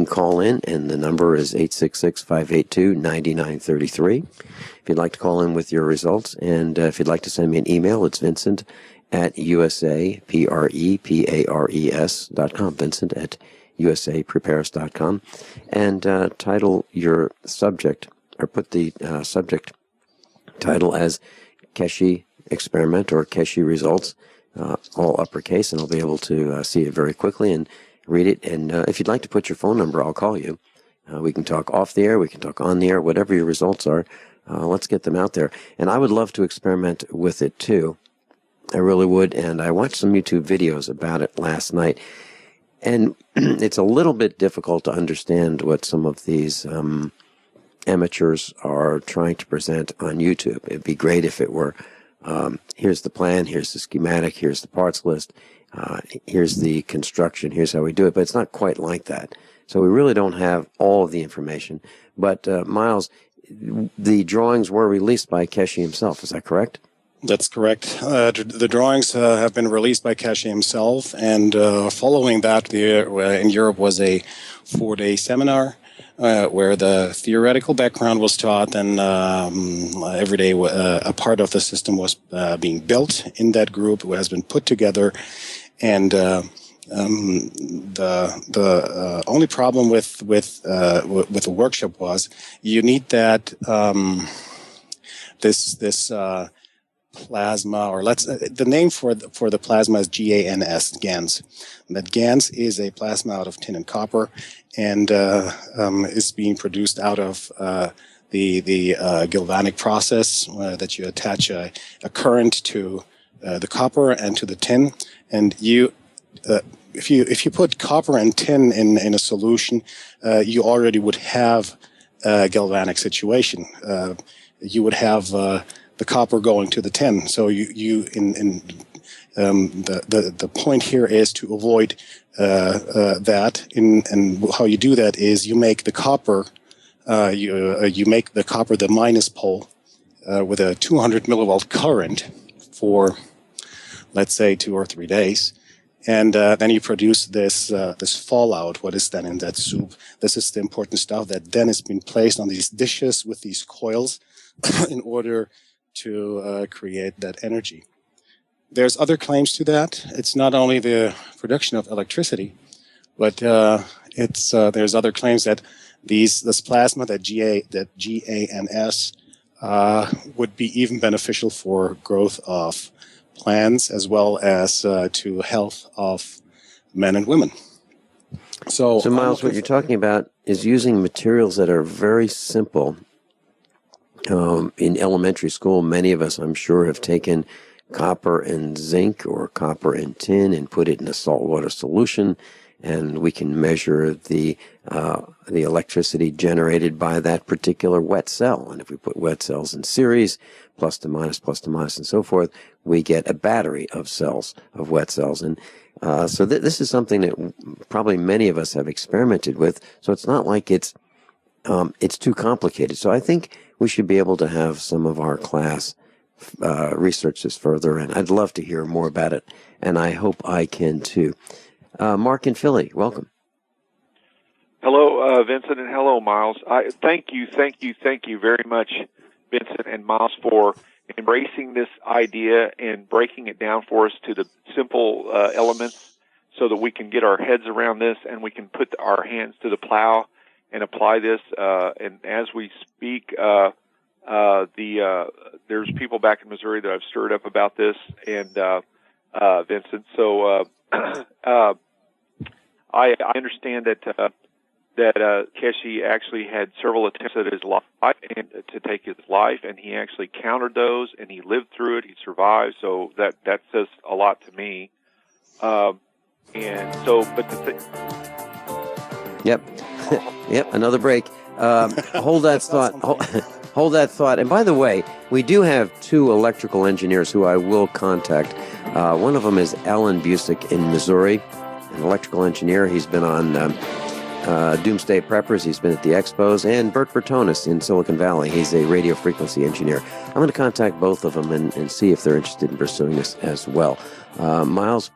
call in, and the number is 866-582-9933. If you'd like to call in with your results, and if you'd like to send me an email, it's Vincent at usaprepares.com. Vincent at usaprepares.com, and title your subject, or put the subject title as Keshe Experiment or Keshe Results, all uppercase, and I'll be able to see it very quickly and read it. And if you'd like to put your phone number, I'll call you. We can talk off the air, we can talk on the air, whatever your results are. Let's get them out there. And I would love to experiment with it too. I really would. And I watched some YouTube videos about it last night. And it's a little bit difficult to understand what some of these amateurs are trying to present on YouTube. It'd be great if it were, here's the plan, here's the schematic, here's the parts list, here's the construction, here's how we do it. But it's not quite like that. So we really don't have all of the information. But Miles, the drawings were released by Keshe himself. Is that correct? That's correct. The drawings have been released by Keshe himself, and following that, in Europe was a 4-day seminar where the theoretical background was taught, and every day a part of the system was being built in that group. It has been put together, and the only problem with the workshop was you need that this plasma, or the name for the plasma is GANS, GANS. And that GANS is a plasma out of tin and copper, and is being produced out of the galvanic process that you attach a current to the copper and to the tin, and you if you put copper and tin in a solution, you already would have a galvanic situation. You would have the copper going to the tin. So the point here is to avoid that. And how you do that is you make the copper you make the copper the minus pole with a 200 millivolt current for, let's say, 2 or 3 days. And then you produce this fallout. What is then in that soup? This is the important stuff that then has been placed on these dishes with these coils in order to create that energy. There's other claims to that. It's not only the production of electricity, but there's other claims that this plasma, that GANS, would be even beneficial for growth of plants as well as to health of men and women. So Miles, what you're talking about is using materials that are very simple. In elementary school, many of us, I'm sure, have taken copper and zinc or copper and tin and put it in a saltwater solution, and we can measure the electricity generated by that particular wet cell. And if we put wet cells in series, plus to minus, and so forth, we get a battery of cells, of wet cells. And so this is something that probably many of us have experimented with. So it's not like it's too complicated. So I think we should be able to have some of our class research this further, and I'd love to hear more about it, and I hope I can too. Mark in Philly, welcome. Hello, Vincent, and hello, Miles. Thank you very much, Vincent and Miles, for embracing this idea and breaking it down for us to the simple elements so that we can get our heads around this and we can put our hands to the plow and apply this. And as we speak, there's people back in Missouri that I've stirred up about this, and Vincent. So I understand that Keshe actually had several attempts at his life and to take his life, and he actually countered those, and he lived through it. He survived, so that says a lot to me. And so, but Yep, another break. Hold that thought. Hold that thought. And by the way, we do have two electrical engineers who I will contact. One of them is Alan Busick in Missouri, an electrical engineer. He's been on Doomsday Preppers. He's been at the Expos. And Bert Bertonis in Silicon Valley. He's a radio frequency engineer. I'm going to contact both of them and see if they're interested in pursuing this as well. Miles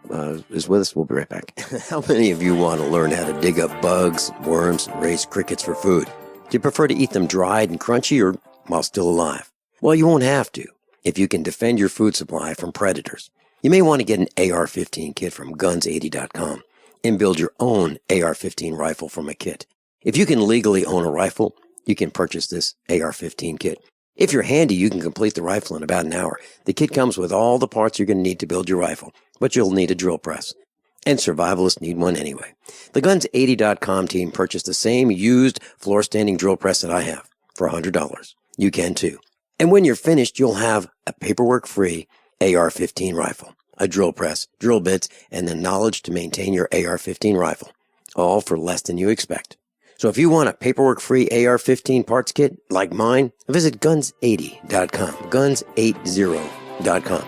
is with us. We'll be right back. How many of you want to learn how to dig up bugs, worms, and raise crickets for food? Do you prefer to eat them dried and crunchy or while still alive? Well, you won't have to if you can defend your food supply from predators. You may want to get an AR-15 kit from guns80.com and build your own AR-15 rifle from a kit. If you can legally own a rifle, you can purchase this AR-15 kit. If you're handy, you can complete the rifle in about an hour. The kit comes with all the parts you're going to need to build your rifle, but you'll need a drill press. And survivalists need one anyway. The Guns80.com team purchased the same used floor-standing drill press that I have for $100. You can too. And when you're finished, you'll have a paperwork-free AR-15 rifle, a drill press, drill bits, and the knowledge to maintain your AR-15 rifle, all for less than you expect. So if you want a paperwork-free AR-15 parts kit like mine, visit Guns80.com, Guns80.com,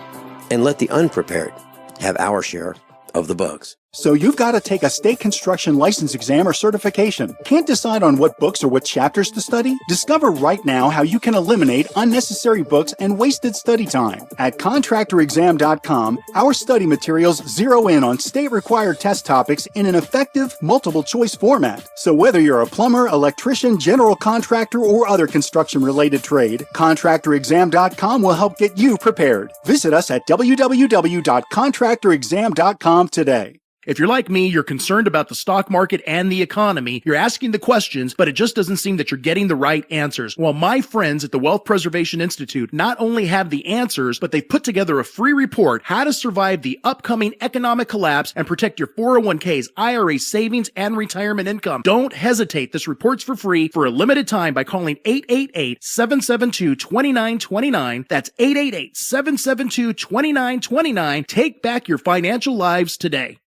and let the unprepared have our share of the bugs. So you've got to take a state construction license exam or certification. Can't decide on what books or what chapters to study? Discover right now how you can eliminate unnecessary books and wasted study time. At contractorexam.com, our study materials zero in on state-required test topics in an effective multiple-choice format. So whether you're a plumber, electrician, general contractor, or other construction-related trade, contractorexam.com will help get you prepared. Visit us at www.contractorexam.com today. If you're like me, you're concerned about the stock market and the economy. You're asking the questions, but it just doesn't seem that you're getting the right answers. Well, my friends at the Wealth Preservation Institute not only have the answers, but they've put together a free report, How to Survive the Upcoming Economic Collapse and Protect Your 401ks, IRA savings, and retirement income. Don't hesitate. This report's for free for a limited time by calling 888-772-2929. That's 888-772-2929. Take back your financial lives today.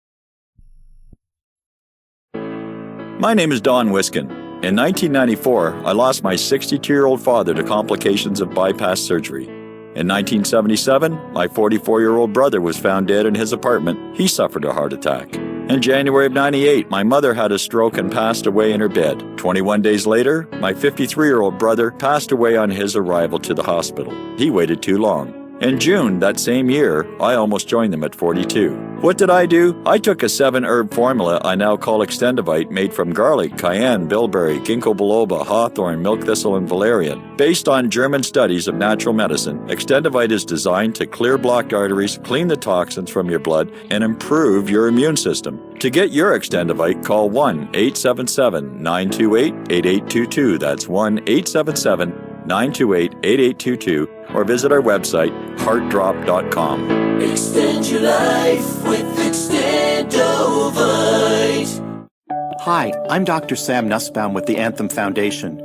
My name is Don Wiskin. In 1994, I lost my 62-year-old father to complications of bypass surgery. In 1977, my 44-year-old brother was found dead in his apartment. He suffered a heart attack. In January of 98, my mother had a stroke and passed away in her bed. 21 days later, my 53-year-old brother passed away on his arrival to the hospital. He waited too long. In June that same year, I almost joined them at 42. What did I do? I took a 7-herb formula I now call Extendivite, made from garlic, cayenne, bilberry, ginkgo biloba, hawthorn, milk thistle, and valerian. Based on German studies of natural medicine, Extendivite is designed to clear blocked arteries, clean the toxins from your blood, and improve your immune system. To get your Extendivite, call 1-877-928-8822. That's 1-877-928-8822, or visit our website, heartdrop.com. Extend your life with Extendovite. Hi, I'm Dr. Sam Nussbaum with the Anthem Foundation.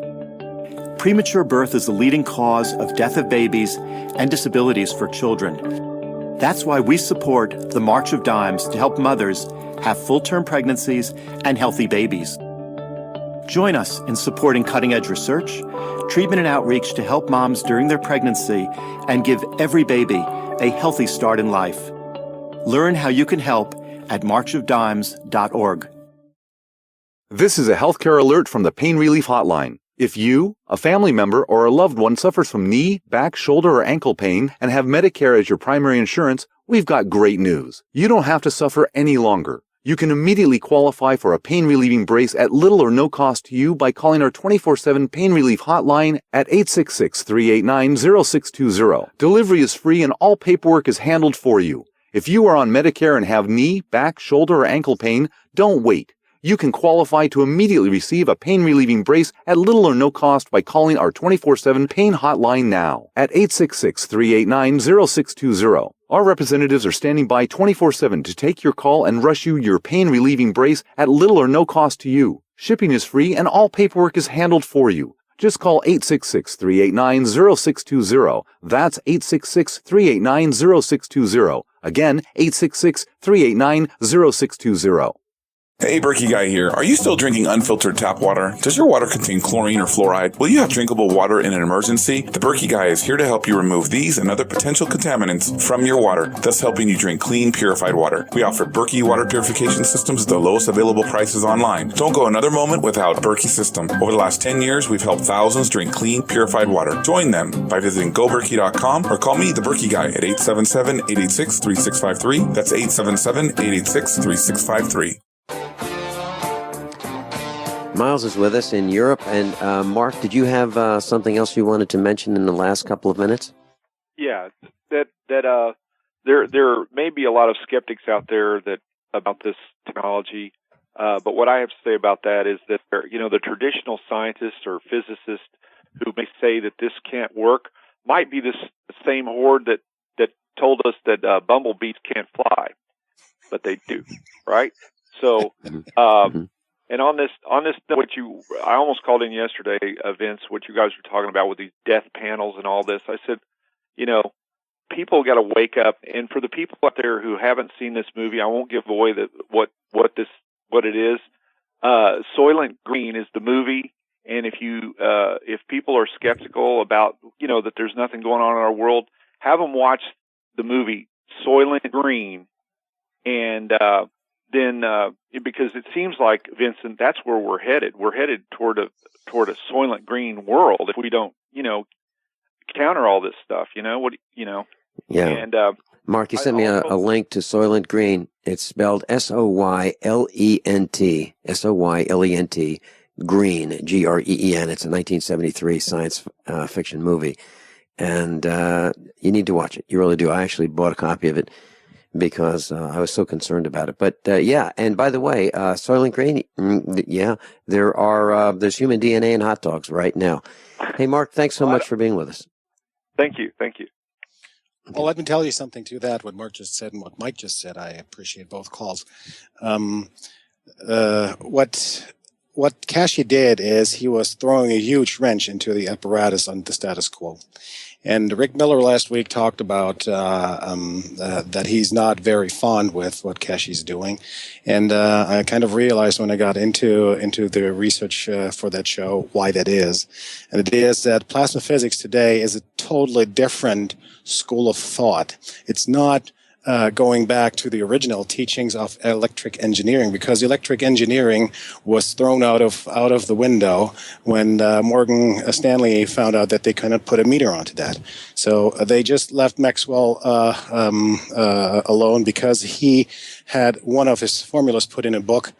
Premature birth is the leading cause of death of babies and disabilities for children. That's why we support the March of Dimes to help mothers have full-term pregnancies and healthy babies. Join us in supporting cutting-edge research, treatment and outreach to help moms during their pregnancy and give every baby a healthy start in life. Learn how you can help at marchofdimes.org. This is a healthcare alert from the Pain Relief Hotline. If you, a family member, or a loved one suffers from knee, back, shoulder, or ankle pain and have Medicare as your primary insurance, we've got great news. You don't have to suffer any longer. You can immediately qualify for a pain-relieving brace at little or no cost to you by calling our 24/7 Pain Relief Hotline at 866-389-0620. Delivery is free and all paperwork is handled for you. If you are on Medicare and have knee, back, shoulder, or ankle pain, don't wait. You can qualify to immediately receive a pain-relieving brace at little or no cost by calling our 24/7 Pain Hotline now at 866-389-0620. Our representatives are standing by 24/7 to take your call and rush you your pain-relieving brace at little or no cost to you. Shipping is free and all paperwork is handled for you. Just call 866-389-0620. That's 866-389-0620. Again, 866-389-0620. Hey, Berkey Guy here. Are you still drinking unfiltered tap water? Does your water contain chlorine or fluoride? Will you have drinkable water in an emergency? The Berkey Guy is here to help you remove these and other potential contaminants from your water, thus helping you drink clean, purified water. We offer Berkey water purification systems at the lowest available prices online. Don't go another moment without Berkey system. Over the last 10 years, we've helped thousands drink clean, purified water. Join them by visiting goberkey.com or call me, the Berkey Guy, at 877-886-3653. That's 877-886-3653. Miles is with us in Europe. And Mark, did you have something else you wanted to mention in the last couple of minutes? Yeah, that there may be a lot of skeptics out there about this technology, but what I have to say about that is that the traditional scientists or physicists who may say that this can't work might be the same horde that told us that bumblebees can't fly, but they do, right? So. And on this, I almost called in yesterday, Vince, what you guys were talking about with these death panels and all this. I said, people got to wake up. And for the people out there who haven't seen this movie, I won't give away what it is. Soylent Green is the movie. And if people are skeptical about, that there's nothing going on in our world, have them watch the movie Soylent Green. And, then because it seems like, Vincent, that's where we're headed. We're headed toward a Soylent Green world if we don't, counter all this stuff. Yeah. And Mark, you sent me a link to Soylent Green. It's spelled Soylent, Soylent, Green, Green. It's a 1973 science fiction movie, and you need to watch it. You really do. I actually bought a copy of it because I was so concerned about it. But and by the way, Soylent Green, there's human DNA in hot dogs right now. Hey, Mark, thanks so much for being with us. Thank you. Well, let me tell you something to that, what Mark just said and what Mike just said. I appreciate both calls. What Keshe did is he was throwing a huge wrench into the apparatus on the status quo. And Rick Miller last week talked about that he's not very fond with what Keshe's doing. And I kind of realized when I got into the research for that show why that is. And it is that plasma physics today is a totally different school of thought. It's not going back to the original teachings of electric engineering, because electric engineering was thrown out of the window when Morgan Stanley found out that they couldn't put a meter onto that. So they just left Maxwell alone because he had one of his formulas put in a book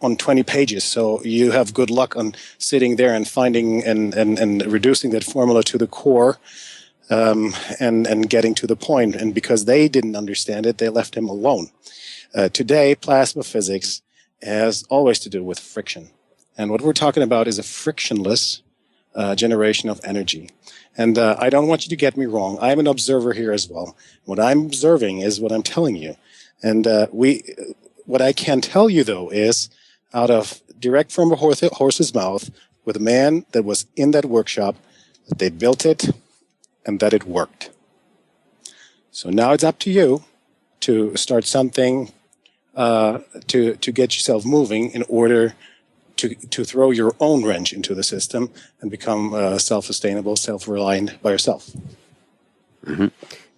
on 20 pages. So you have good luck on sitting there and finding and reducing that formula to the core. And getting to the point. And because they didn't understand it, they left him alone. Today, plasma physics has always to do with friction. And what we're talking about is a frictionless generation of energy. And I don't want you to get me wrong. I'm an observer here as well. What I'm observing is what I'm telling you. And what I can tell you, though, is out of direct from a horse's mouth with a man that was in that workshop, that they built it, and that it worked. So now it's up to you to start something to get yourself moving in order to throw your own wrench into the system and become self-sustainable, self-reliant by yourself. Mm-hmm.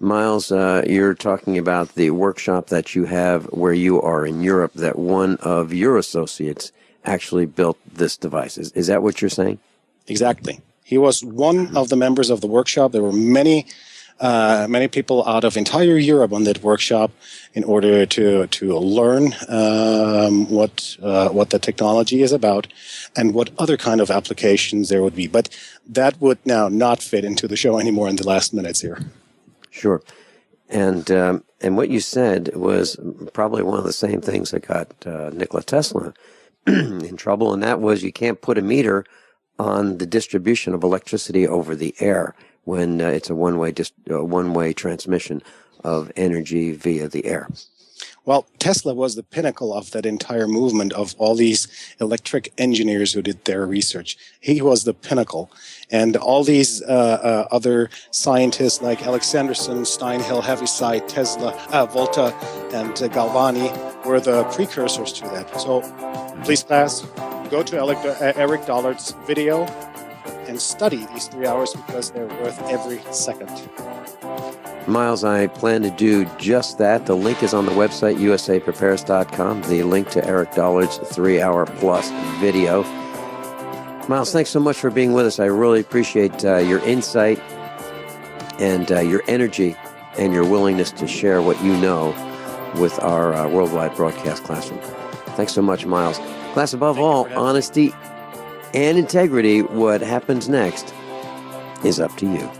Miles, you're talking about the workshop that you have where you are in Europe, that one of your associates actually built this device. Is that what you're saying? Exactly. He was one of the members of the workshop. There were many people out of entire Europe on that workshop in order to learn what the technology is about and what other kind of applications there would be. But that would now not fit into the show anymore in the last minutes here. Sure. And what you said was probably one of the same things that got Nikola Tesla in trouble, and that was you can't put a meter on the distribution of electricity over the air when it's a one-way transmission of energy via the air. Well, Tesla was the pinnacle of that entire movement of all these electric engineers who did their research. He was the pinnacle. And all these other scientists like Alexanderson, Steinhill, Heaviside, Tesla, Volta, and Galvani were the precursors to that. So please, class, go to Eric Dollard's video and study these 3 hours because they're worth every second. Miles, I plan to do just that. The link is on the website, usaprepares.com, the link to Eric Dollard's 3-hour plus video. Miles, thanks so much for being with us. I really appreciate your insight and your energy and your willingness to share what you know with our worldwide broadcast classroom. Thanks so much, Miles. Class, above all, honesty and integrity, what happens next is up to you.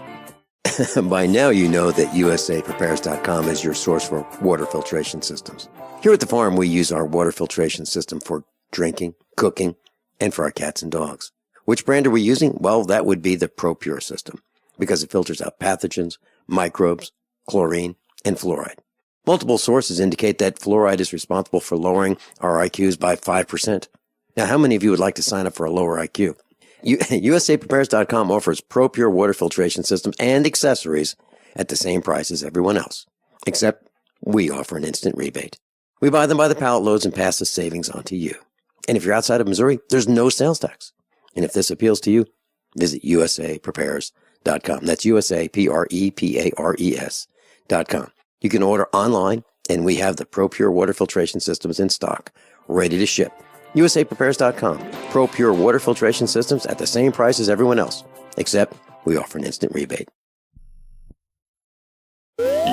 By now, you know that usaprepares.com is your source for water filtration systems. Here at the farm, we use our water filtration system for drinking, cooking, and for our cats and dogs. Which brand are we using? Well, that would be the ProPure system, because it filters out pathogens, microbes, chlorine, and fluoride. Multiple sources indicate that fluoride is responsible for lowering our IQs by 5%. Now, how many of you would like to sign up for a lower IQ? USAPrepares.com offers ProPure water filtration systems and accessories at the same price as everyone else, except we offer an instant rebate. We buy them by the pallet loads and pass the savings on to you. And if you're outside of Missouri, there's no sales tax. And if this appeals to you, visit USAPrepares.com. That's USAPrepares.com. You can order online, and we have the ProPure water filtration systems in stock, ready to ship. USAPrepares.com. ProPure water filtration systems at the same price as everyone else, except we offer an instant rebate.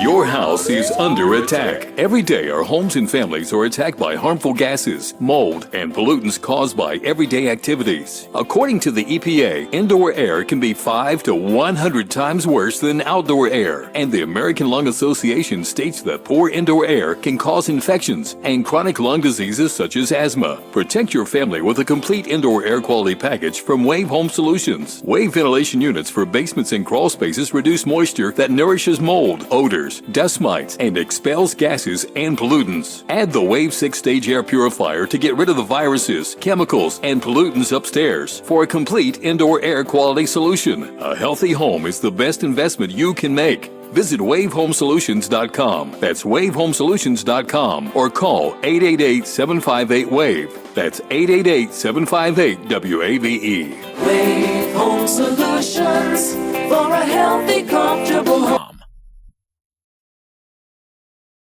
Your house is under attack. Every day, our homes and families are attacked by harmful gases, mold, and pollutants caused by everyday activities. According to the EPA, indoor air can be 5 to 100 times worse than outdoor air. And the American Lung Association states that poor indoor air can cause infections and chronic lung diseases such as asthma. Protect your family with a complete indoor air quality package from Wave Home Solutions. Wave ventilation units for basements and crawl spaces reduce moisture that nourishes mold, odors, dust mites, and expels gases and pollutants. Add the Wave 6-stage air purifier to get rid of the viruses, chemicals, and pollutants upstairs for a complete indoor air quality solution. A healthy home is the best investment you can make. Visit WaveHomeSolutions.com. That's WaveHomeSolutions.com or call 888-758-WAVE. That's 888-758-WAVE. Wave Home Solutions for a healthy, comfortable home.